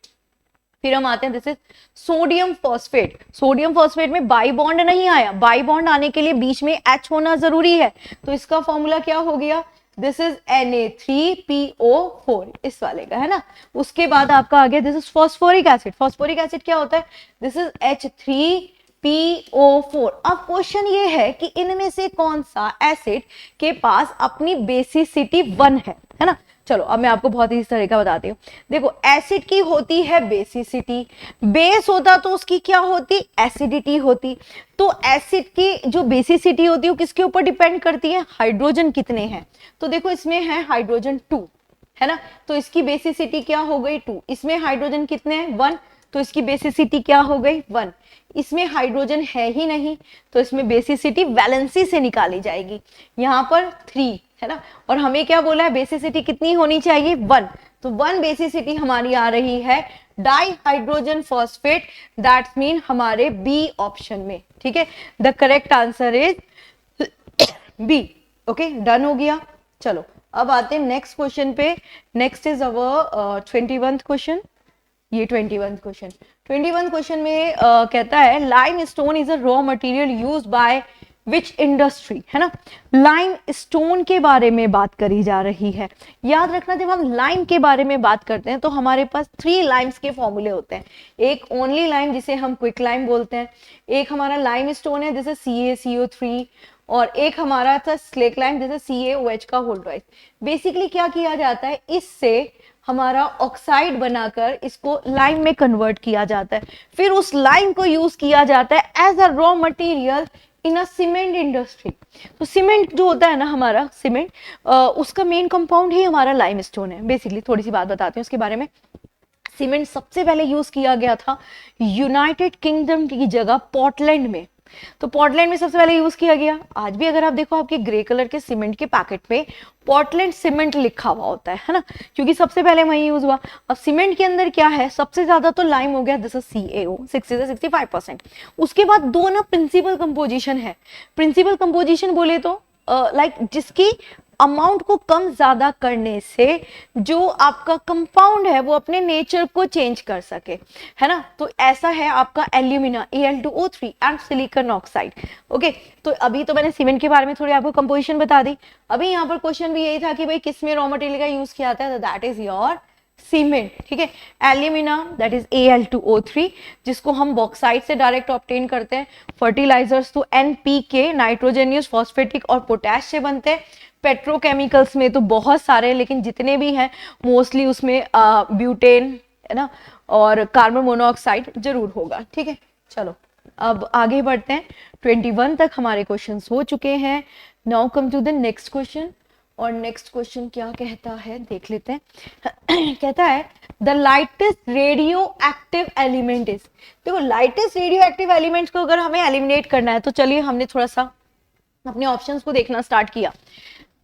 फिर हम आते हैं this is sodium phosphate, sodium phosphate में बाई बॉन्ड नहीं आया, बाई बॉन्ड आने के लिए बीच में H होना जरूरी है, तो इसका फॉर्मूला क्या हो गया, दिस इज Na3PO4, इस वाले का, है ना। उसके बाद आपका आ गया this is phosphoric acid, phosphoric acid क्या होता है, दिस इज H3PO4। अब क्वेश्चन ये है कि इनमें से कौन सा एसिड के पास अपनी बेसिसिटी 1 है ना। चलो अब मैं आपको बहुत ही तरीका बताती हूँ। देखो एसिड की होती है बेसिसिटी, बेस होता तो उसकी क्या होती, एसिडिटी होती। तो एसिड की जो बेसिसिटी होती है वो किसके ऊपर डिपेंड करती है, हाइड्रोजन कितने हैं। तो देखो इसमें है हाइड्रोजन 2, है ना, तो इसकी बेसिसिटी क्या हो गई 2। इसमें हाइड्रोजन कितने हैं 1, तो इसकी बेसिसिटी क्या हो गई 1। इसमें हाइड्रोजन है ही नहीं तो इसमें बेसिसिटी वैलेंसी से निकाली जाएगी, यहाँ पर 3, है ना। और हमें क्या बोला है, बेसिसिटी कितनी होनी चाहिए 1, तो 1 बेसिसिटी हमारी आ रही है डाइहाइड्रोजन फॉस्फेट, दैट्स मीन हमारे बी ऑप्शन में। ठीक है, the correct answer is B. Okay, done हो गया। चलो अब आते हैं नेक्स्ट क्वेश्चन पे। Next is our 21th question. ये 21th क्वेश्चन, 21th क्वेश्चन में कहता है lime stone is a raw material used by which industry, है ना। लाइम स्टोन के बारे में बात करी जा रही है। याद रखना जब हम लाइम के बारे में बात करते हैं तो हमारे पास 3 लाइम्स के फॉर्मूले होते हैं। एक ओनली लाइम जिसे हम क्विक लाइम बोलते हैं, एक हमारा लाइम स्टोन है जैसे CaCO3, और एक हमारा था स्लेक लाइम जैसे CaOH का होल ट्वाइस। बेसिकली क्या किया जाता है, इससे हमारा ऑक्साइड बनाकर इसको लाइम में कन्वर्ट किया जाता है, फिर उस लाइम को यूज किया जाता है as a raw material in a cement industry. तो सीमेंट जो होता है ना हमारा सीमेंट, उसका मेन कंपाउंड ही हमारा लाइम स्टोन है। बेसिकली थोड़ी सी बात बताते हैं उसके बारे में। सीमेंट सबसे पहले यूज किया गया था यूनाइटेड किंगडम की जगह पोर्टलैंड में। तो पोर्टलैंड में सबसे पहले यूज किया गया। आज भी अगर आप देखो आपके ग्रे कलर के सीमेंट के पैकेट पे पोर्टलैंड सीमेंट लिखा हुआ होता है ना, क्योंकि सबसे पहले वही यूज हुआ। अब सीमेंट के अंदर क्या है, सबसे ज्यादा तो लाइम हो गया, दिस इज CaO 60 से 65%। उसके बाद दो ना प्रिंसिपल कंपोजिशन है। प्रिंसिपल कंपोजिशन बोले तो लाइक जिसकी अमाउंट को कम ज्यादा करने से जो आपका कंपाउंड है वो अपने नेचर को चेंज कर सके, है ना। तो ऐसा है आपका alumina Al2O3 and silicon oxide. Okay, तो अभी तो मैंने सीमेंट के बारे में थोड़ी आपको कंपोजिशन बता दी। अभी यहाँ पर क्वेश्चन भी यही था कि भाई किस में रॉ मटेरियल का यूज किया जाता है, तो दैट इज योर सीमेंट। ठीक है, एल्यूमिना दैट इज Al2O3 जिसको हम बॉक्साइट से डायरेक्ट ऑब्टेन करते हैं। फर्टिलाइजर्स तो NPK नाइट्रोजनियस फॉस्फेटिक और पोटैश से बनते हैं। पेट्रोकेमिकल्स में तो बहुत सारे, लेकिन जितने भी हैं मोस्टली उसमें ब्यूटेन, है ना, और कार्बन मोनोऑक्साइड जरूर होगा। ठीक है, चलो अब आगे बढ़ते हैं। 21 तक हमारे क्वेश्चंस हो चुके हैं। Now come to the next question. और नेक्स्ट क्वेश्चन क्या कहता है देख लेते हैं। कहता है the lightest radioactive element is. देखो लाइटेस्ट रेडियो एक्टिव एलिमेंट्स को अगर हमें एलिमिनेट करना है तो चलिए हमने थोड़ा सा अपने ऑप्शंस को देखना स्टार्ट किया।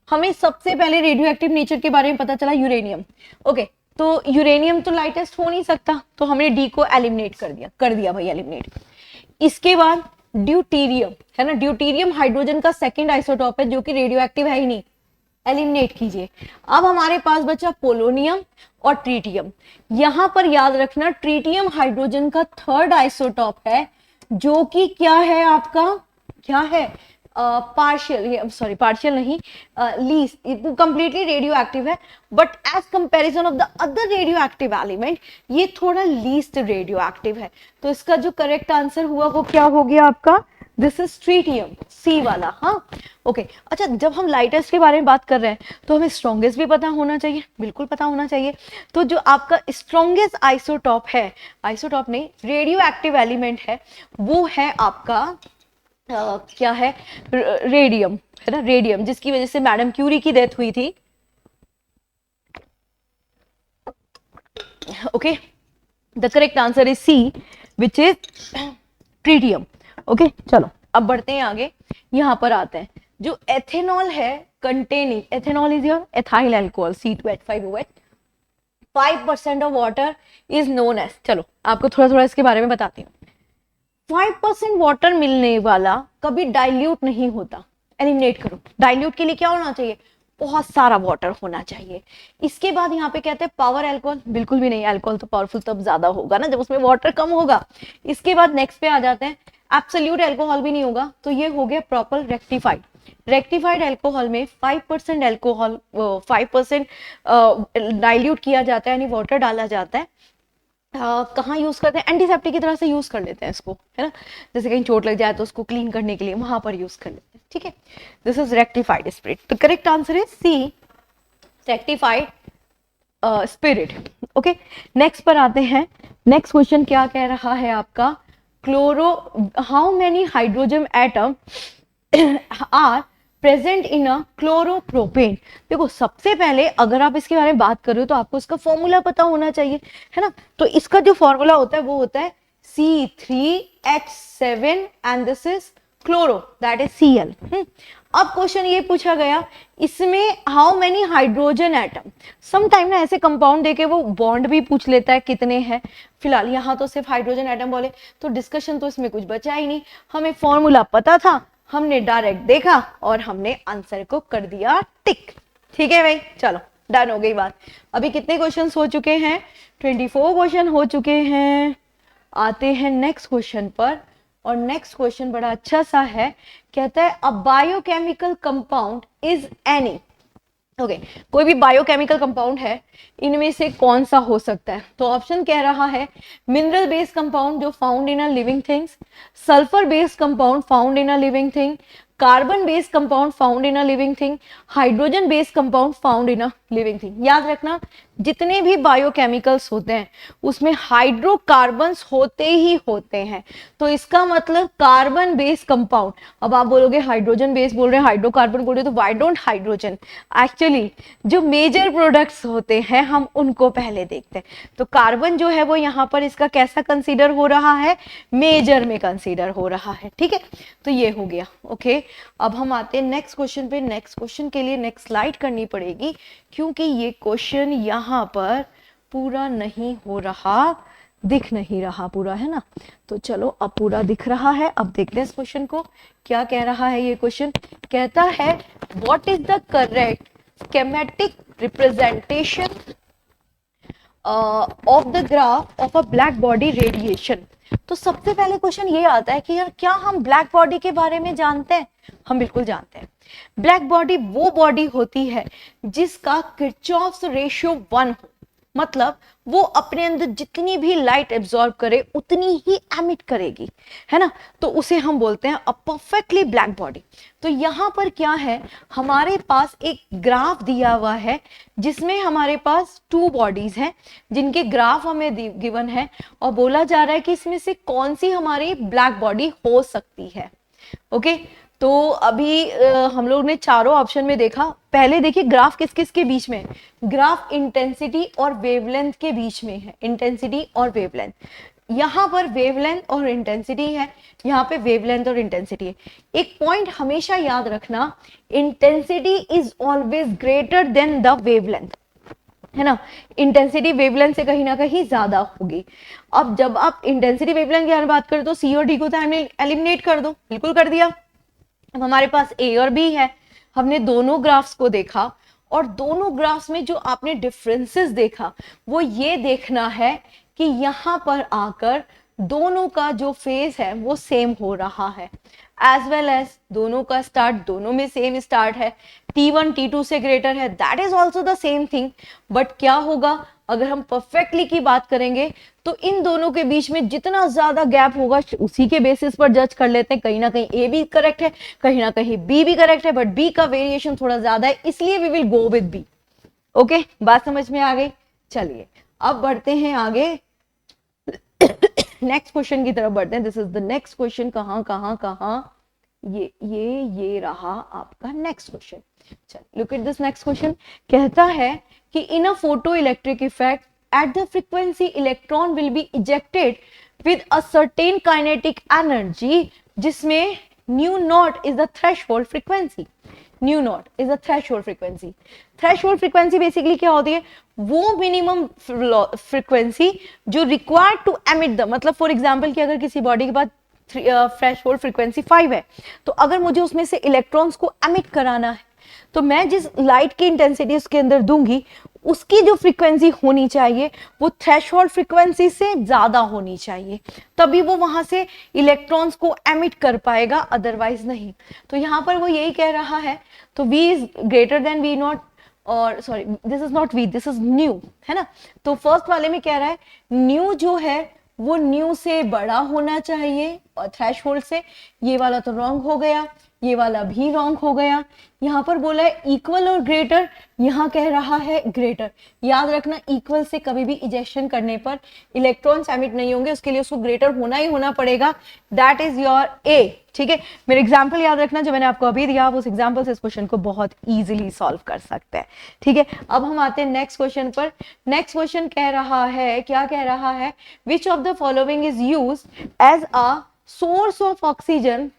हमें सबसे पहले रेडियो एक्टिव नेचर के बारे में पता चला यूरेनियम। ओके, तो यूरेनियम तो लाइटेस्ट हो नहीं सकता, तो हमने डी को एलिमिनेट कर दिया भाई एलिमिनेट। इसके बाद ड्यूटीरियम, है ना, ड्यूटीरियम हाइड्रोजन का सेकंड आइसोटॉप है जो कि रेडियो एक्टिव है ही नहीं, एलिमिनेट कीजिए। अब हमारे पास बचा पोलोनियम और ट्रीटियम। यहां पर याद रखना ट्रीटियम हाइड्रोजन का थर्ड आइसोटॉप है जो कि क्या है आपका, क्या है, पार्शियल नहीं, लीस्ट, कंप्लीटली रेडियो एक्टिव है, but as comparison of the other radioactive element ये थोड़ा लीस्ट रेडियो एक्टिव है। तो इसका जो करेक्ट आंसर हुआ वो क्या हो गया आपका, दिस इज ट्रीटियम, सी वाला। हाँ ओके, अच्छा जब हम लाइटेस्ट के बारे में बात कर रहे हैं तो हमें स्ट्रॉन्गेस्ट भी पता होना चाहिए, बिल्कुल पता होना चाहिए। तो जो आपका स्ट्रॉन्गेस्ट आइसोटॉप है, आइसोटॉप नहीं रेडियो एक्टिव एलिमेंट है, वो है आपका क्या है, रेडियम, है ना, रेडियम, जिसकी वजह से मैडम क्यूरी की डेथ हुई थी। Okay, the correct answer is C which is tritium. Okay, चलो अब बढ़ते हैं आगे। यहां पर आते हैं जो एथेनॉल है containing, ethanol is your ethyl alcohol C2H5OH, 5% of water is known as. चलो आपको थोड़ा थोड़ा इसके बारे में बताती हूँ। 5% वाटर मिलने वाला कभी डाइल्यूट नहीं होता। एलिमिनेट करो, डाइल्यूट के लिए क्या होना चाहिए, बहुत सारा वाटर होना चाहिए। इसके बाद यहाँ पे कहते हैं पावर अल्कोहल, बिल्कुल भी नहीं, अल्कोहल तो पावरफुल तब ज्यादा होगा ना जब उसमें वाटर कम होगा। इसके बाद नेक्स्ट पे आ जाते हैं, एब्सोल्यूट अल्कोहल भी नहीं होगा, तो ये हो गया प्रॉपर रेक्टिफाइड। रेक्टिफाइड अल्कोहल में 5% अल्कोहल, 5% डाइल्यूट किया जाता है, यानी वाटर डाला जाता है। कहाँ यूज करते हैं, एंटीसेप्टिक की तरह से यूज कर लेते हैं इसको, है ना, जैसे कहीं चोट लग जाए तो उसको क्लीन करने के लिए वहां पर यूज कर लेते हैं। ठीक है, दिस इज रेक्टिफाइड स्पिरिट। तो correct answer is C, rectified spirit. Okay, next पर आते हैं। नेक्स्ट क्वेश्चन क्या कह रहा है आपका, chloro, how many hydrogen atom are present in a chloropropane. देखो सबसे पहले अगर आप इसके बारे में बात कर रहे हो तो आपको इसका फॉर्मूला पता होना चाहिए, है ना। तो इसका जो फॉर्मूला होता है वो होता है C3H7 and this is chloro, that is Cl। अब क्वेश्चन ये पूछा गया इसमें how many hydrogen atom. Some time ना ऐसे कंपाउंड देके वो बॉन्ड भी पूछ लेता है कितने हैं। फिलहाल यहाँ तो सिर्फ हाइड्रोजन एटम बोले, तो डिस्कशन तो इसमें कुछ बचा ही नहीं। हमें फॉर्मूला पता था, हमने डायरेक्ट देखा और हमने आंसर को कर दिया टिक। ठीक है भाई, चलो डन हो गई बात। अभी कितने क्वेश्चंस हो चुके हैं, 24 क्वेश्चन हो चुके हैं। आते हैं नेक्स्ट क्वेश्चन पर, और नेक्स्ट क्वेश्चन बड़ा अच्छा सा है, कहता है अ biochemical compound is any, okay कोई भी बायोकेमिकल कंपाउंड है, इनमें से कौन सा हो सकता है? तो ऑप्शन कह रहा है मिनरल बेस्ड कंपाउंड जो found in a living things, sulphur based compound found in a living thing, carbon based compound found in a living thing, hydrogen based compound found in a living thing. याद रखना जितने भी biochemicals होते हैं उसमें hydrocarbons होते ही होते हैं, तो इसका मतलब कार्बन बेस्ड कंपाउंड। अब आप बोलोगे हाइड्रोजन बेस्ड बोल रहे हैं, हाइड्रोकार्बन बोल रहे हैं, तो व्हाई डोंट हाइड्रोजन? एक्चुअली जो मेजर प्रोडक्ट्स होते हैं हम उनको पहले देखते हैं। तो कार्बन जो है वो यहाँ पर इसका कैसा कंसीडर हो रहा है? मेजर में कंसीडर हो रहा है, ठीक है। तो ये हो गया, ओके। अब हम आते हैं नेक्स्ट क्वेश्चन पे। नेक्स्ट क्वेश्चन के लिए नेक्स्ट स्लाइड करनी पड़ेगी क्योंकि ये क्वेश्चन यहाँ पर पूरा नहीं हो रहा, दिख नहीं रहा पूरा, है ना। तो चलो अब पूरा दिख रहा है। अब देखते हैं इस क्वेश्चन को क्या कह रहा है। ये क्वेश्चन कहता है what is the correct schematic representation of the graph of a black body radiation। तो सबसे पहले क्वेश्चन ये आता है कि यार क्या हम ब्लैक बॉडी के बारे में जानते हैं? हम बिल्कुल जानते हैं। ब्लैक बॉडी वो बॉडी होती है जिसका किरचॉफ्स रेशियो 1 हो, मतलब वो अपने अंदर जितनी भी लाइट एब्जॉर्ब करे उतनी ही एमिट करेगी, है ना। तो उसे हम बोलते हैं अ परफेक्टली ब्लैक बॉडी। तो यहाँ पर क्या है, हमारे पास एक ग्राफ दिया हुआ है जिसमें हमारे पास 2 बॉडीज हैं जिनके ग्राफ हमें गिवन है और बोला जा रहा है कि इसमें से कौन सी हमारी ब्लैक बॉडी हो सकती है, ओके। तो अभी हम लोग ने चारों ऑप्शन में देखा। पहले देखिए ग्राफ किस किस के बीच में? ग्राफ इंटेंसिटी और वेवलेंथ के बीच में है, इंटेंसिटी और वेवलेंथ। यहाँ पर वेवलेंथ और इंटेंसिटी है, यहाँ पे वेवलेंथ और इंटेंसिटी है। एक पॉइंट हमेशा याद रखना, intensity is always greater than the wavelength, है ना। इंटेंसिटी वेवलेंथ से कहीं ना कहीं ज्यादा होगी। अब जब आप इंटेंसिटी वेवलेंथ की बात करें तो सी और डी को तो एलिमिनेट कर दो, बिल्कुल कर दिया। अब हमारे पास ए और बी है, हमने दोनों ग्राफ्स को देखा और दोनों ग्राफ्स में जो आपने डिफरेंसेस देखा वो ये देखना है कि यहाँ पर आकर दोनों का जो फेज है वो सेम हो रहा है, एज वेल एज दोनों का स्टार्ट दोनों में सेम स्टार्ट है, T1 T2 से ग्रेटर है, that is also the same thing. But क्या होगा अगर हम परफेक्टली की बात करेंगे तो इन दोनों के बीच में जितना ज्यादा गैप होगा उसी के बेसिस पर जज कर लेते हैं। कहीं ना कहीं ए भी करेक्ट है, कहीं ना कहीं बी भी करेक्ट है, बट बी का वेरिएशन थोड़ा ज्यादा है, इसलिए we will go with B. Okay, बात समझ में आ गई। चलिए अब बढ़ते हैं आगे, नेक्स्ट क्वेश्चन की तरफ बढ़ते हैं। This is the next question. कहां ये रहा आपका नेक्स्ट क्वेश्चन। चल look at this next question. कहता है कि in a photoelectric effect at the frequency electron will be ejected with a certain kinetic energy जिसमें nu naught is the threshold frequency। nu naught is the threshold frequency। threshold frequency basically क्या होती है? वो minimum frequency जो required to emit the, मतलब for example कि अगर किसी बॉडी के पास थ्रेशोल्ड फ्रीक्वेंसी 5 है तो अगर मुझे उसमें से इलेक्ट्रॉन्स को एमिट कराना है तो मैं जिस लाइट की इंटेंसिटी उसके अंदर दूंगी उसकी जो फ्रीक्वेंसी होनी चाहिए वो थ्रेशोल्ड फ्रीक्वेंसी से ज्यादा होनी चाहिए, तभी वो वहां से इलेक्ट्रॉन्स को एमिट कर पाएगा, अदरवाइज नहीं। तो यहाँ पर वो यही कह रहा है। तो V is greater than V naught, और sorry this is not V, this is nu, है ना। तो फर्स्ट वाले में कह रहा है न्यू जो है वो न्यू से बड़ा होना चाहिए और थ्रेशोल्ड से। ये वाला तो रॉन्ग हो गया, ये वाला भी रॉन्ग हो गया। यहाँ पर बोला है इक्वल और ग्रेटर, यहाँ कह रहा है ग्रेटर। याद रखना इक्वल से कभी भी इजेक्शन करने पर इलेक्ट्रॉन्स एमिट नहीं होंगे, उसके लिए उसको ग्रेटर होना ही होना पड़ेगा। दैट इज योर ए, ठीक है। मेरे एग्जाम्पल याद रखना जो मैंने आपको अभी दिया, आप उस एग्जाम्पल से इस क्वेश्चन को बहुत इजीली सॉल्व कर सकते हैं, ठीक है। अब हम आते हैं नेक्स्ट क्वेश्चन पर। नेक्स्ट क्वेश्चन कह रहा है, क्या कह रहा है? Which of the following is used as a source of oxygen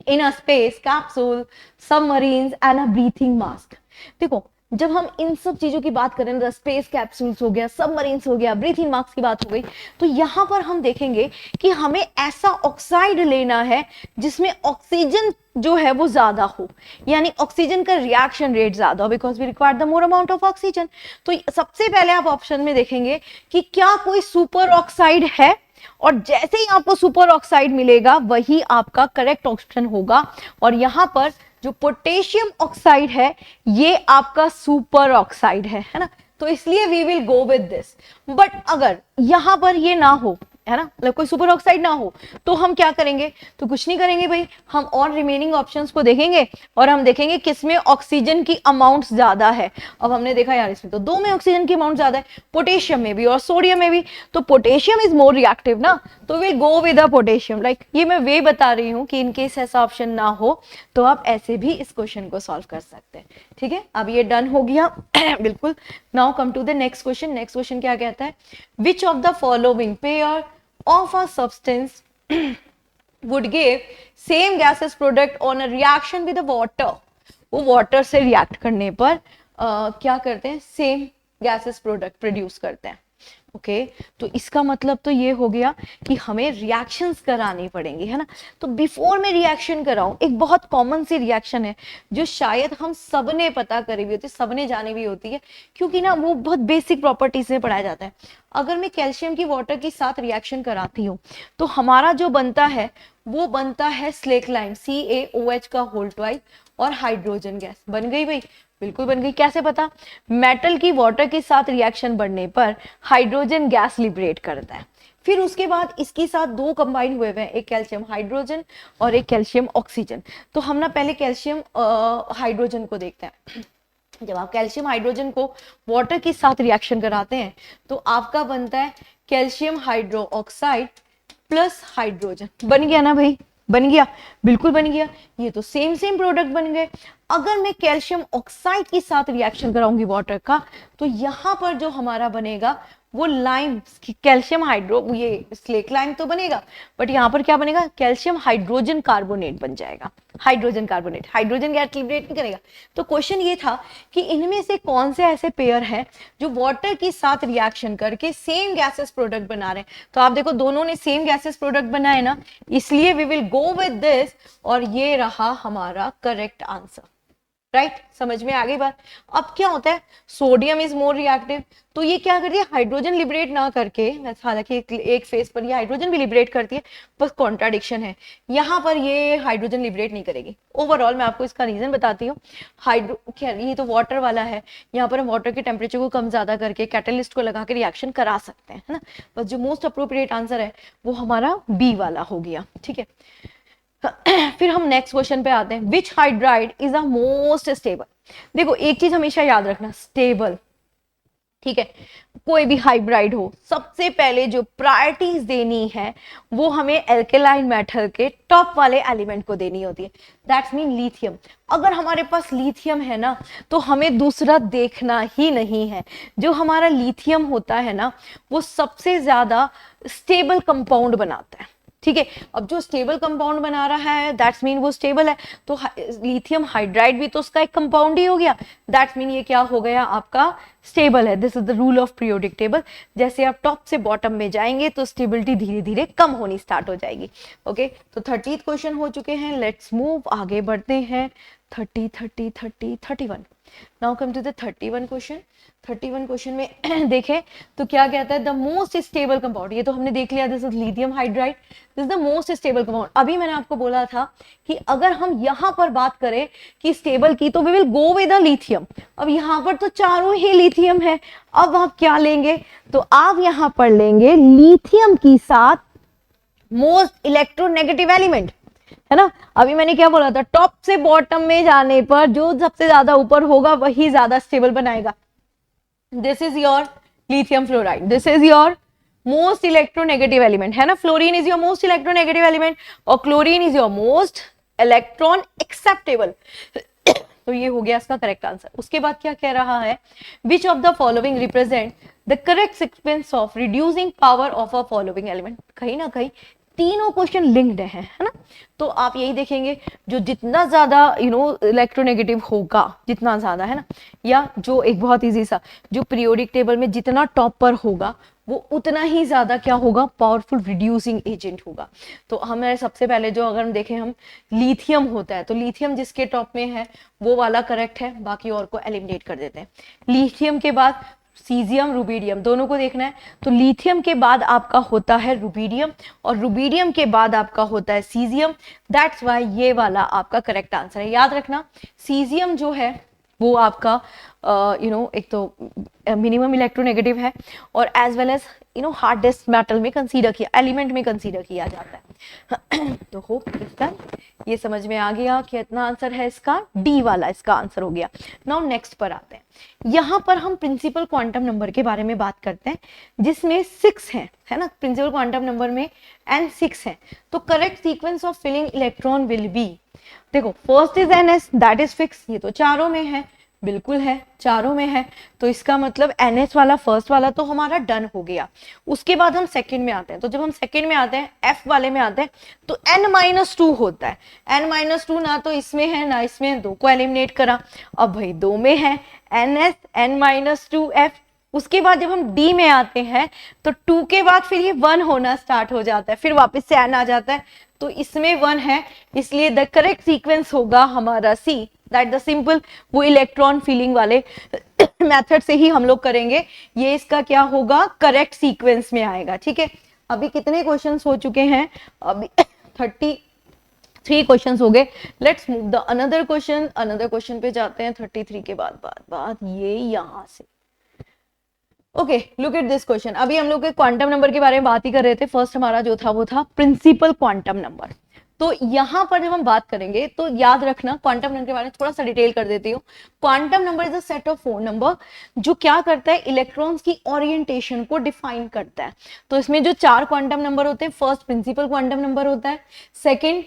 in a space capsule, submarines and a breathing mask। देखो जब हम इन सब चीजों की बात करें, स्पेस कैप्सूल्स हो गया, सबमरीन्स हो गया, ब्रीथिंग मास्क की बात हो गई, तो यहाँ पर हम देखेंगे कि हमें ऐसा ऑक्साइड लेना है जिसमें ऑक्सीजन जो है वो ज्यादा हो, यानी ऑक्सीजन का रिएक्शन रेट ज्यादा हो, because we require the more amount of oxygen. तो सबसे पहले आप ऑप्शन में देखेंगे कि क्या कोई सुपर ऑक्साइड है और जैसे ही आपको सुपर ऑक्साइड मिलेगा वही आपका करेक्ट ऑप्शन होगा। और यहां पर जो पोटेशियम ऑक्साइड है ये आपका सुपर ऑक्साइड है ना, तो इसलिए we will go with this. But अगर यहां पर ये ना हो, है ना, मतलब कोई सुपर ऑक्साइड ना हो, तो हम क्या करेंगे, तो कुछ नहीं करेंगे भाई, हम और रिमेनिंग ऑप्शंस को देखेंगे और हम देखेंगे किसमें ऑक्सीजन की अमाउंट ज्यादा है। अब हमने देखा यार इसमें तो दो में ऑक्सीजन की अमाउंट ज्यादा है, पोटेशियम में भी और सोडियम में भी, तो पोटेशियम इज मोर रिएक्टिव ना, तो will go with the potassium. Like ये मैं वे बता रही हूँ कि इनकेस ऐसा ऑप्शन ना हो तो आप ऐसे भी इस क्वेश्चन को सॉल्व कर सकते हैं। ठीक है, अब ये डन हो गया बिल्कुल। Now come to the next question. Next question क्या कहता है, which of the following pair of a substance would give same gaseous product on a reaction with the water। वो water से react करने पर क्या करते हैं, सेम gaseous product प्रोड्यूस करते हैं। ओके तो इसका मतलब तो ये हो गया कि हमें रिएक्शंस करानी पड़ेंगी, है ना। तो बिफोर मैं रिएक्शन कराऊं, एक बहुत कॉमन सी रिएक्शन है जो शायद हम सबने पता करी भी होती है, सबने जानी भी होती है, क्योंकि ना वो बहुत बेसिक प्रॉपर्टीज में पढ़ाया जाता है। अगर मैं कैल्शियम की वाटर के साथ रिएक्शन कराती हूँ तो हमारा जो बनता है वो बनता है स्लेकलाइन CaOH का होल ट्वाइस और हाइड्रोजन गैस। बन गई भाई, बिल्कुल बन गई। कैसे पता, मेटल की वाटर के साथ रिएक्शन बढ़ने पर हाइड्रोजन गैस लिबरेट करता है, फिर उसके बाद इसके साथ दो कंबाइन हुए हैं, एक कैल्शियम हाइड्रोजन और एक कैल्शियम ऑक्सीजन। तो हम ना पहले कैल्शियम हाइड्रोजन को देखते हैं। जब आप कैल्शियम हाइड्रोजन को वाटर के साथ रिएक्शन कराते हैं तो आपका बनता है calcium hydro oxide plus hydrogen. बन गया ना भाई, बन गया, बिल्कुल बन गया। ये तो सेम प्रोडक्ट बन गए। अगर मैं कैल्शियम ऑक्साइड के साथ रिएक्शन कराऊंगी वाटर का तो यहां पर जो हमारा बनेगा वो लाइम, कैल्शियम हाइड्रो, ये स्लेक लाइम तो बनेगा, बट यहाँ पर क्या बनेगा, कैल्शियम हाइड्रोजन कार्बोनेट बन जाएगा। Hydrogen carbonate, hydrogen gas liberate नहीं करेगा। तो क्वेश्चन ये था कि इनमें से कौन से ऐसे पेयर हैं जो वाटर के साथ रिएक्शन करके सेम गैसेस प्रोडक्ट बना रहे हैं। तो आप देखो दोनों ने सेम गैसेस प्रोडक्ट बनाए ना, इसलिए we will go with this, और ये रहा हमारा करेक्ट आंसर। राइट, समझ में आ गई बात। अब क्या होता है, सोडियम इज मोर रिएक्टिव, तो ये क्या करती है, हाइड्रोजन लिबरेट ना करके, हालांकि एक फेज पर ये हाइड्रोजन भी लिबरेट करती है, बस कॉन्ट्राडिक्शन है, यहाँ पर ये हाइड्रोजन लिबरेट नहीं करेगी। ओवरऑल मैं आपको इसका रीजन बताती हूँ। क्या ये तो वाटर वाला है, यहाँ पर हम वाटर के टेम्परेचर को कम ज्यादा करके कैटलिस्ट को लगा के रिएक्शन करा सकते हैं, है ना। बस जो मोस्ट अप्रोप्रिएट आंसर है वो हमारा बी वाला हो गया। ठीक है, फिर हम नेक्स्ट क्वेश्चन पे आते हैं, which hydride is the most stable. देखो एक चीज हमेशा याद रखना, स्टेबल, ठीक है, कोई भी हाइब्राइड हो, सबसे पहले जो प्रायोरिटीज देनी है वो हमें एल्केलाइन मेटल के टॉप वाले एलिमेंट को देनी होती है, दैट्स मीन लिथियम। अगर हमारे पास लिथियम है ना तो हमें दूसरा देखना ही नहीं है। जो हमारा लिथियम होता है ना वो सबसे ज्यादा स्टेबल कंपाउंड बनाता है। ठीक है, अब जो स्टेबल कंपाउंड बना रहा है दैट्स मीन वो स्टेबल है, तो लिथियम हाइड्राइड भी तो उसका एक कंपाउंड ही हो गया, दैट्स मीन ये क्या हो गया आपका, स्टेबल है। This is the rule of periodic table, जैसे आप टॉप से बॉटम में जाएंगे तो स्टेबिलिटी धीरे धीरे कम होनी स्टार्ट हो जाएगी। ओके, तो 30th क्वेश्चन हो चुके हैं, लेट्स मूव, आगे बढ़ते हैं। 30, 30, 30, 31। Now come to the 31 question. 31 question में देखें तो क्या कहता है, द मोस्ट स्टेबल कंपाउंड, ये तो हमने देख लिया, this is lithium hydride, this is the most stable compound. अभी मैंने आपको बोला था कि अगर हम यहां पर बात करें कि स्टेबल की तो we will go with the lithium. अब यहां पर तो चारों ही लिथियम है, अब आप क्या लेंगे, तो आप यहां पर लेंगे लिथियम के साथ मोस्ट इलेक्ट्रोनेगेटिव एलिमेंट, है ना। अभी मैंने क्या बोला था, टॉप से बॉटम में जाने पर जो सबसे ज्यादा ऊपर होगा वही ज्यादा स्टेबल बनाएगा। This is your lithium fluoride, this is your most electronegative element, है ना। Fluorine is your most electronegative element और chlorine is your most electron acceptable. तो ये हो गया इसका करेक्ट आंसर। उसके बाद क्या कह रहा है, which of the following represent the correct sequence of reducing power of a following element. कहीं ना कहीं तीनों क्वेश्चन लिंक्ड है ना। तो आप यही देखेंगे जो जितना ज्यादा इलेक्ट्रोनेगेटिव होगा, जितना ज्यादा, है ना, या जो एक बहुत इजी सा, जो पीरियोडिक टेबल में जितना टॉप पर होगा वो उतना ही ज्यादा क्या होगा, पावरफुल रिड्यूसिंग एजेंट होगा। तो हमें सबसे पहले जो अगर हम देखें, हम लिथियम होता है तो लिथियम जिसके टॉप में है वो वाला करेक्ट है, बाकी और को एलिमिनेट कर देते हैं। लिथियम के बाद सीजियम, रुबीडियम, दोनों को देखना है। तो लिथियम के बाद आपका होता है रुबीडियम और रुबीडियम के बाद आपका होता है सीजियम। दैट्स वाई ये वाला आपका करेक्ट आंसर है। याद रखना सीजियम जो है वो आपका एक तो मिनिमम इलेक्ट्रोनेगेटिव है और as well as hardest metal में कंसीडर किया, एलिमेंट में कंसीडर किया जाता है। तो होप इसका ये समझ में आ गया कि इतना आंसर है इसका डी वाला, इसका आंसर हो गया। नाउ नेक्स्ट पर आते हैं। यहाँ पर हम प्रिंसिपल क्वांटम नंबर के बारे में बात करते हैं जिसमें 6 है ना, प्रिंसिपल क्वांटम नंबर में एन 6 है। तो correct sequence of filling electron will be, देखो first is NS, that is fix, ये तो चारों में है, बिल्कुल है, चारों में है। तो इसका मतलब NS वाला फर्स्ट वाला तो हमारा डन हो गया। उसके बाद हम सेकंड में आते हैं। तो जब हम सेकंड में आते हैं, F वाले में आते हैं, तो N-2 होता है। N-2 ना तो इसमें है ना इसमें है, 2 को एलिमिनेट करा। अब भाई 2 में है NS N-2F। उसके बाद जब हम D में आते हैं तो 2 के बाद फिर ये 1 होना स्टार्ट हो जाता है, फिर वापस से N आ जाता है, तो इसमें 1 है, इसलिए द करेक्ट सीक्वेंस होगा हमारा C, दैट द सिंपल, वो इलेक्ट्रॉन फीलिंग वाले मेथड से ही हम लोग करेंगे। ये इसका क्या होगा, करेक्ट सीक्वेंस में आएगा। ठीक है, अभी कितने क्वेश्चंस हो चुके हैं, अभी 33 क्वेश्चंस हो गए। Let's move the another question पे जाते हैं। 33 के बाद ये यहां से okay, look at this question. अभी हम लोग क्वांटम नंबर के बारे में बात ही कर रहे थे। फर्स्ट हमारा जो था वो था प्रिंसिपल क्वांटम नंबर। तो यहाँ पर जब हम बात करेंगे तो याद रखना, क्वांटम नंबर के बारे में थोड़ा सा डिटेल कर देती हूँ। Quantum number is a set of 4 number जो क्या करता है, इलेक्ट्रॉन्स की ओरिएंटेशन को डिफाइन करता है। तो इसमें जो 4 क्वांटम नंबर होते हैं, फर्स्ट प्रिंसिपल क्वांटम नंबर होता है, सेकेंड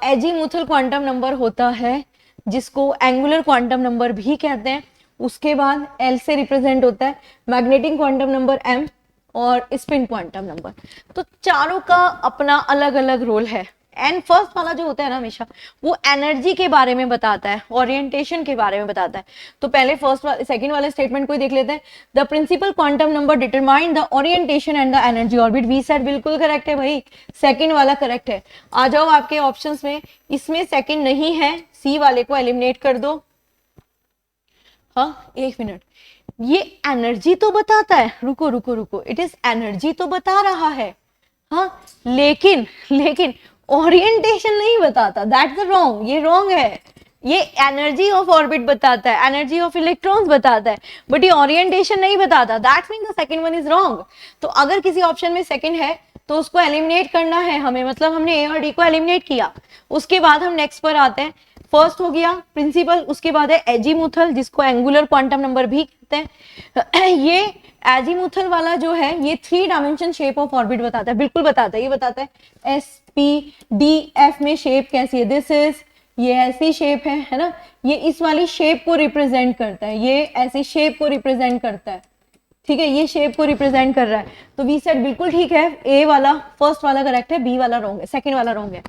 एजीमुथल क्वांटम नंबर होता है जिसको एंगुलर क्वांटम नंबर भी कहते हैं। उसके बाद L से रिप्रेजेंट होता है मैग्नेटिक क्वांटम नंबर M और स्पिन क्वांटम नंबर। तो चारों का अपना अलग अलग रोल है। एन फर्स्ट वाला जो होता है ना हमेशा वो एनर्जी के बारे में बताता है, ओरिएंटेशन के बारे में बताता है। तो पहले फर्स्ट वाले सेकंड वाले स्टेटमेंट को ही देख लेते हैं। The principal quantum number determine the orientation and the energy orbit. We said बिल्कुल करेक्ट है भाई, सेकंड वाला करेक्ट है। आ जाओ आपके ऑप्शंस में, इसमें सेकंड नहीं है, सी वाले को एलिमिनेट कर दो। हाँ एक मिनट, ये एनर्जी तो बताता है, रुको रुको रुको, इट इज एनर्जी तो बता रहा है, हाँ लेकिन ओरिएंटेशन नहीं बताता, दैट्स द रॉन्ग, ये रॉन्ग है। ये एनर्जी ऑफ ऑर्बिट बताता है, एनर्जी ऑफ इलेक्ट्रॉन्स बताता है, बट ये ओरिएंटेशन नहीं बताता, that's mean the second one is wrong. तो अगर किसी ऑप्शन में सेकंड है तो उसको एलिमिनेट करना है हमें, मतलब हमने ए और डी को एलिमिनेट किया। उसके बाद हम नेक्स्ट पर आते हैं। फर्स्ट हो गया प्रिंसिपल, उसके बाद है एजीमुथल जिसको एंगुलर क्वांटम नंबर भी कहते हैं। ये एजीमुथल वाला जो है ये 3 डायमेंशन शेप ऑफ ऑर्बिट बताता है, बिल्कुल बताता है, ये बताता है SP-D-F में शेप कैसी है, दिस इज, ये ऐसी शेप है ना, ये इस वाली शेप को रिप्रेजेंट करता है, ये ऐसी शेप को रिप्रेजेंट करता है, ठीक है, ये शेप को रिप्रेजेंट कर रहा है। तो वी सेट बिल्कुल ठीक है, ए वाला फर्स्ट वाला करेक्ट है, बी वाला रॉन्ग है, सेकंड वाला रॉन्ग है।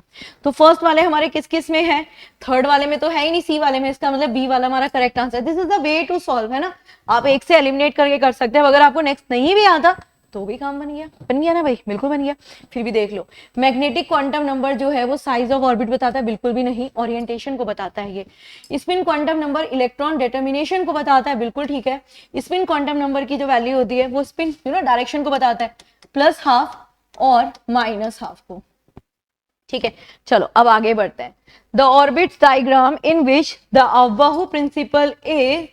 तो फर्स्ट वाले हमारे किस किस में है, थर्ड वाले में तो है ही नहीं, सी वाले में, इसका मतलब बी वाला हमारा correct answer. This is the way to solve, है ना, आप एक से एलिमिनेट करके कर सकते हैं। अगर आपको नेक्स्ट नहीं भी आता तो भी काम बन गया ना भाई, बिल्कुल बन गया। फिर भी देख लो, मैग्नेटिक क्वांटम नंबर जो है वो साइज ऑफ ऑर्बिट बताता है, बिल्कुल भी नहीं, ओरिएंटेशन को बताता है। ये spin quantum number electron determination को बताता है, बिल्कुल ठीक है। स्पिन क्वांटम नंबर की जो वैल्यू होती है वो स्पिन डायरेक्शन को बताता है, +½ और -½ को, ठीक है। चलो अब आगे बढ़ते हैं। The orbits diagram in which the Aufbau principle is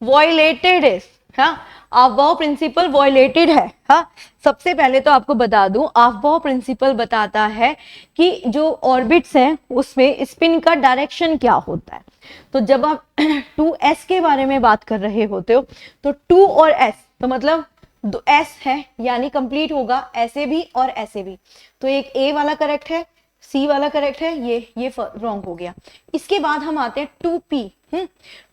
violated is, हाँ अवबाहु प्रिंसिपल वायलेटेड है। हाँ, सबसे पहले तो आपको बता दूं, अवबाहु प्रिंसिपल बताता है कि जो ऑर्बिट्स हैं उसमें स्पिन का डायरेक्शन क्या होता है। तो जब आप 2s के बारे में बात कर रहे होते हो तो 2 और s, तो मतलब s है यानी कंप्लीट होगा ऐसे भी और ऐसे भी। तो एक a वाला करेक्ट है, c वाला करेक्ट है, ये रॉन्ग हो गया। इसके बाद हम आते हैं 2p।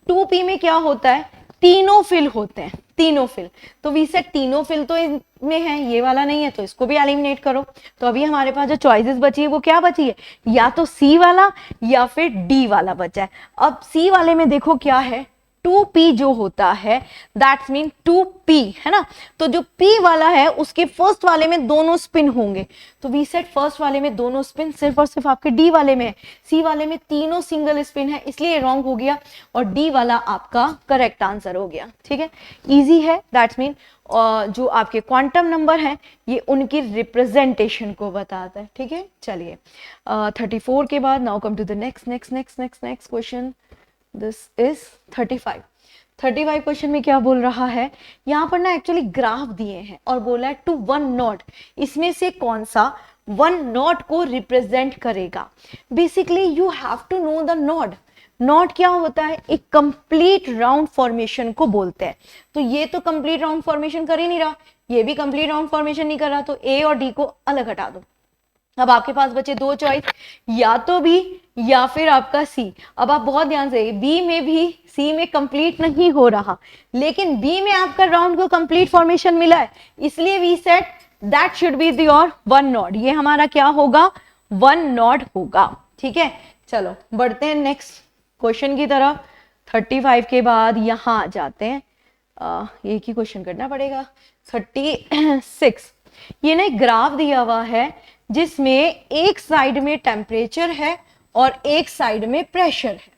2p में क्या होता है, तीनों फिल होते हैं, तीनों फिल। तो वी सेट तीनों फिल तो इसमें है, ये वाला नहीं है, तो इसको भी एलिमिनेट करो। तो अभी हमारे पास जो चॉइसेस बची है वो क्या बची है, या तो सी वाला या फिर डी वाला बचा है। अब सी वाले में देखो क्या है, 2p जो होता है दैट्स मीन 2p, है ना। तो जो p वाला है उसके फर्स्ट वाले में दोनों स्पिन होंगे, तो वी सेट फर्स्ट वाले में दोनों स्पिन सिर्फ और सिर्फ आपके d वाले में है, c वाले में तीनों सिंगल स्पिन है, इसलिए रॉन्ग हो गया और d वाला आपका करेक्ट आंसर हो गया। ठीक है, इजी है, दैट्स मीन जो आपके क्वांटम नंबर हैं ये उनकी रिप्रेजेंटेशन को बताता है। ठीक है, चलिए 34 के बाद now come to the next next next next next question, this is 35। 35 question में क्या बोल रहा है, यहाँ पर ना एक्चुअली ग्राफ दिए हैं और बोला है टू वन नॉट, इसमें से कौन सा वन नॉट को रिप्रेजेंट करेगा। Basically you have to know the knot. Knot क्या होता है, एक कंप्लीट राउंड फॉर्मेशन को बोलते हैं। तो ये तो कंप्लीट राउंड फॉर्मेशन कर ही नहीं रहा, ये भी कंप्लीट राउंड फॉर्मेशन नहीं कर रहा, तो ए और डी को अलग हटा दो। अब आपके पास बचे दो चॉइस, या तो बी या फिर आपका सी। अब आप बहुत ध्यान से, बी में भी सी में कंप्लीट नहीं हो रहा, लेकिन बी में आपका राउंड को कंप्लीट फॉर्मेशन मिला है, इसलिए we said that should be your one knot. ये हमारा क्या होगा, वन नॉट होगा। ठीक है, चलो बढ़ते हैं नेक्स्ट क्वेश्चन की तरफ। 35 के बाद यहां आ जाते हैं, एक ही क्वेश्चन करना पड़ेगा। 36, ये ना एक ग्राफ दिया हुआ है जिसमें एक साइड में टेम्परेचर है और एक साइड में प्रेशर है।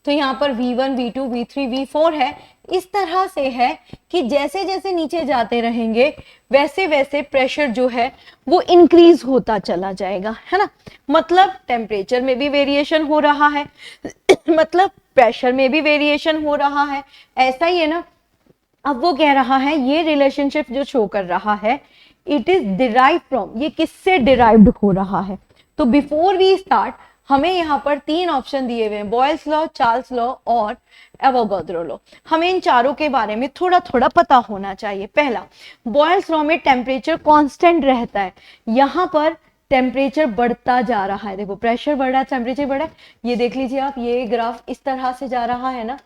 तो यहाँ पर V1, V2, V3, V4 है। इस तरह से है कि जैसे जैसे नीचे जाते रहेंगे वैसे वैसे प्रेशर जो है वो इंक्रीज होता चला जाएगा, है ना। मतलब टेम्परेचर में भी वेरिएशन हो रहा है मतलब प्रेशर में भी वेरिएशन हो रहा है, ऐसा ही है ना। अब वो कह रहा है ये रिलेशनशिप जो शो कर रहा है इट इज डिराइव फ्रॉम, ये किससे डिराइव्ड हो रहा है। तो बिफोर वी स्टार्ट हमें यहाँ पर तीन ऑप्शन दिए हुए हैं, बॉयल्स लॉ, चार्ल्स लॉ और एवोगाड्रो लॉ। हमें इन चारों के बारे में थोड़ा थोड़ा पता होना चाहिए। पहला, बॉयल्स लॉ में टेम्परेचर कांस्टेंट रहता है, यहाँ पर टेम्परेचर बढ़ता जा रहा है। देखो प्रेशर बढ़ रहा है, टेम्परेचर बढ़ा है, ये देख लीजिए आप, ये ग्राफ इस तरह से जा रहा है ना,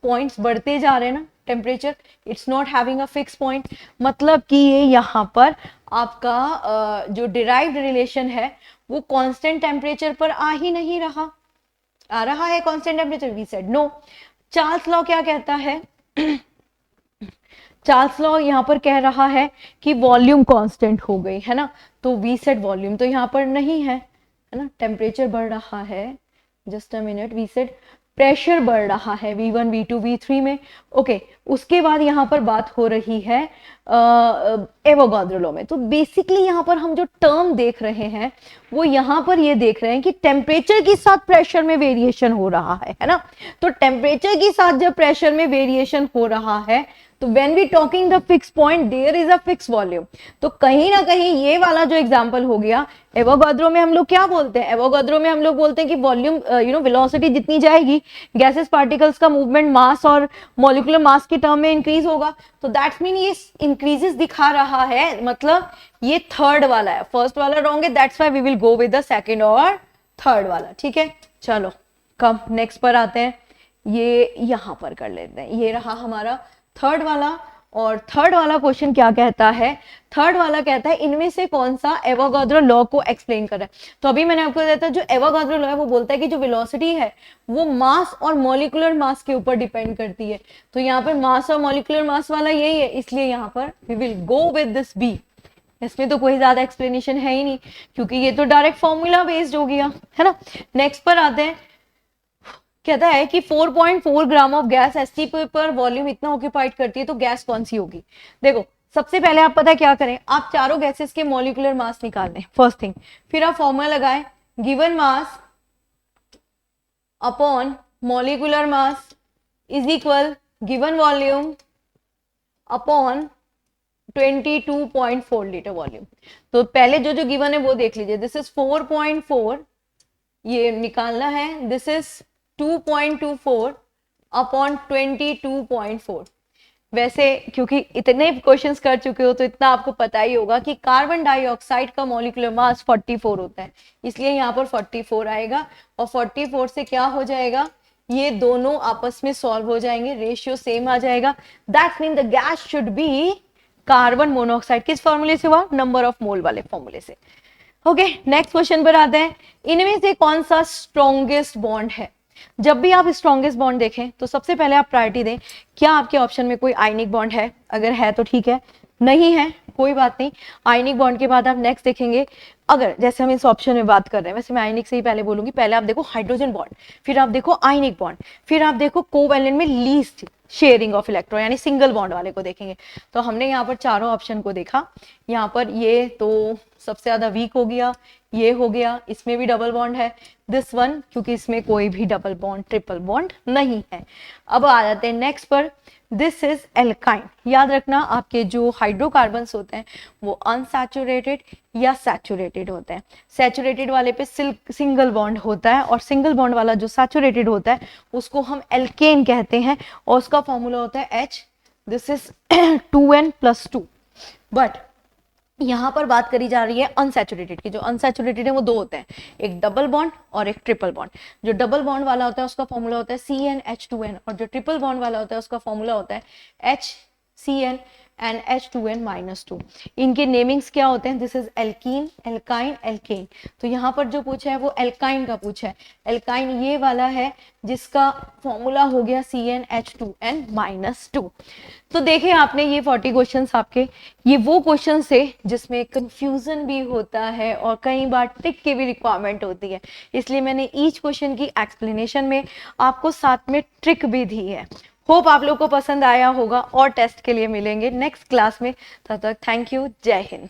पॉइंट्स बढ़ते जा रहे हैं ना temperature, it's not having a fix point. मतलब कि ये यहाँ पर आपका जो डिराइव्ड रिलेशन है वो कांस्टेंट टेम्परेचर पर आ ही नहीं रहा। आ रहा है constant temperature, we said no. Charles law क्या कहता है चार्ल्स लॉ यहाँ पर कह रहा है कि वॉल्यूम कांस्टेंट हो गई, है ना। तो वी सेड वॉल्यूम तो यहाँ पर नहीं है ना, टेम्परेचर बढ़ रहा है, just a minute, we said pressure बढ़ रहा है V1, V2, V3 में। ओके, उसके बाद यहाँ पर बात हो रही है एवोगाड्रो लॉ में। तो बेसिकली यहाँ पर हम जो टर्म देख रहे हैं वो यहाँ पर ये देख रहे हैं कि टेम्परेचर के साथ प्रेशर में वेरिएशन हो रहा है ना। तो टेम्परेचर के साथ जब प्रेशर में वेरिएशन हो रहा है तो when we talking the fix point there is a fix volume. तो कहीं ना कहीं ये वाला जो एग्जांपल हो गया, एवोगाड्रो में हम लोग क्या बोलते हैं, एवोगाड्रो में हम लोग बोलते हैं कि वॉल्यूम वेलोसिटी जितनी जाएगी गैसेस पार्टिकल्स का मूवमेंट मास और मॉलिक्यूलर मास की टर्म में इंक्रीज होगा। तो दैट्स मीन ये इंक्रीजेस दिखा रहा है, मतलब ये थर्ड वाला है, फर्स्ट वाला रॉन्ग है, that's why we will go with the second और थर्ड वाला। ठीक है, चलो कम नेक्स्ट पर आते हैं, ये यहां पर कर लेते हैं। ये रहा हमारा थर्ड वाला, और थर्ड वाला क्वेश्चन क्या कहता है, थर्ड वाला कहता है इनमें से कौन सा एवोगाड्रो लॉ को एक्सप्लेन कर रहा है। तो अभी मैंने आपको बताया था जो एवोगाड्रो लॉ है वो बोलता है कि जो वेलोसिटी है वो मास और मॉलिक्यूलर मास के ऊपर डिपेंड करती है। तो यहाँ पर मास और मॉलिक्यूलर मास वाला यही है, इसलिए यहाँ पर we will go with this B. इसमें तो कोई ज्यादा एक्सप्लेनेशन है ही नहीं क्योंकि ये तो डायरेक्ट फॉर्मूला बेस्ड हो गया, है ना। नेक्स्ट पर आते हैं, कहता है कि 4.4 ग्राम ऑफ गैस एसटी पर वॉल्यूम इतना ऑक्यूपाइड करती है, तो गैस कौन सी होगी। देखो सबसे पहले आप पता है क्या करें, आप चारों गैसेस के मॉलिक्यूलर मास निकाल लें फर्स्ट थिंग, फिर आप फॉर्मूला लगाएं given mass upon molecular mass is equal given volume upon 22.4 litre volume. तो पहले जो जो गिवन है वो देख लीजिए, दिस इज 4.4, ये निकालना है, दिस इज 2.24 अपॉन 22.4। वैसे क्योंकि इतने क्वेश्चंस कर चुके हो तो इतना आपको पता ही होगा कि कार्बन डाइऑक्साइड का मॉलिक्यूलर मास 44 होता है, इसलिए यहाँ पर 44 आएगा और 44 से क्या हो जाएगा, ये दोनों आपस में सॉल्व हो जाएंगे, रेशियो सेम आ जाएगा। That mean the gas should be carbon monoxide. किस फॉर्मूले से हुआ, नंबर ऑफ मोल वाले फॉर्मूले से। ओके, नेक्स्ट क्वेश्चन पर आते हैं, इनमें से कौन सा स्ट्रॉन्गेस्ट बॉन्ड है। जब भी आप स्ट्रॉन्गेस्ट बॉन्ड देखें तो सबसे पहले आप प्रायोरिटी दें, क्या आपके ऑप्शन में कोई आयनिक बॉन्ड है? अगर है तो ठीक है, नहीं है कोई बात नहीं। आयनिक बॉन्ड के बाद आप नेक्स्ट देखेंगे, अगर जैसे हम इस ऑप्शन में बात कर रहे हैं, वैसे मैं आयनिक से ही पहले बोलूंगी, पहले आप देखो हाइड्रोजन बॉन्ड, फिर आप देखो आयनिक बॉन्ड, फिर आप देखो कोवैलेंट में लीस्ट शेयरिंग ऑफ इलेक्ट्रॉन यानी सिंगल बॉन्ड वाले को देखेंगे। तो हमने यहाँ पर चारों ऑप्शन को देखा। यहाँ पर ये तो सबसे ज्यादा वीक हो गया, ये हो गया, इसमें भी डबल बॉन्ड है, दिस वन क्योंकि इसमें कोई भी डबल बॉन्ड ट्रिपल बॉन्ड नहीं है। अब आ जाते हैं नेक्स्ट पर, दिस इज एल्काइन। याद रखना आपके जो हाइड्रोकार्बन्स होते हैं वो अनसैचुरेटेड या सैचुरेटेड होते हैं। सैचुरेटेड वाले पे सिंगल बॉन्ड होता है और सिंगल बॉन्ड वाला जो सैचुरेटेड होता है उसको हम एल्केन कहते हैं और उसका फॉर्मूला होता है H, this is 2n+2। But यहाँ पर बात करी जा रही है अनसैचुरेटेड की। जो अनसैचुरेटेड है वो दो होते हैं, एक डबल बॉन्ड और एक ट्रिपल बॉन्ड। जो डबल बॉन्ड वाला होता है उसका फॉर्मूला होता है CnH2n और जो ट्रिपल बॉन्ड वाला होता है उसका फॉर्मूला होता है HCN and H2n-2। इनके नेमिंग्स क्या होते हैं? This is alkene, alkyne, alkane. तो यहाँ पर जो पूछा है वो एल्काइन का पूछा है। एल्काइन ये वाला है जिसका फॉर्मूला हो गया CnH2n-2। तो देखें आपने ये 40 क्वेश्चंस आपके, ये वो क्वेश्चंस थे जिसमें कंफ्यूजन भी होता है और कई बार ट्रिक की भी रिक्वायरमेंट होती है, इसलिए मैंने ईच क्वेश्चन की एक्सप्लेनेशन में आपको साथ में ट्रिक भी दी है। होप आप लोग को पसंद आया होगा और टेस्ट के लिए मिलेंगे नेक्स्ट क्लास में। तब तक थैंक यू, जय हिंद।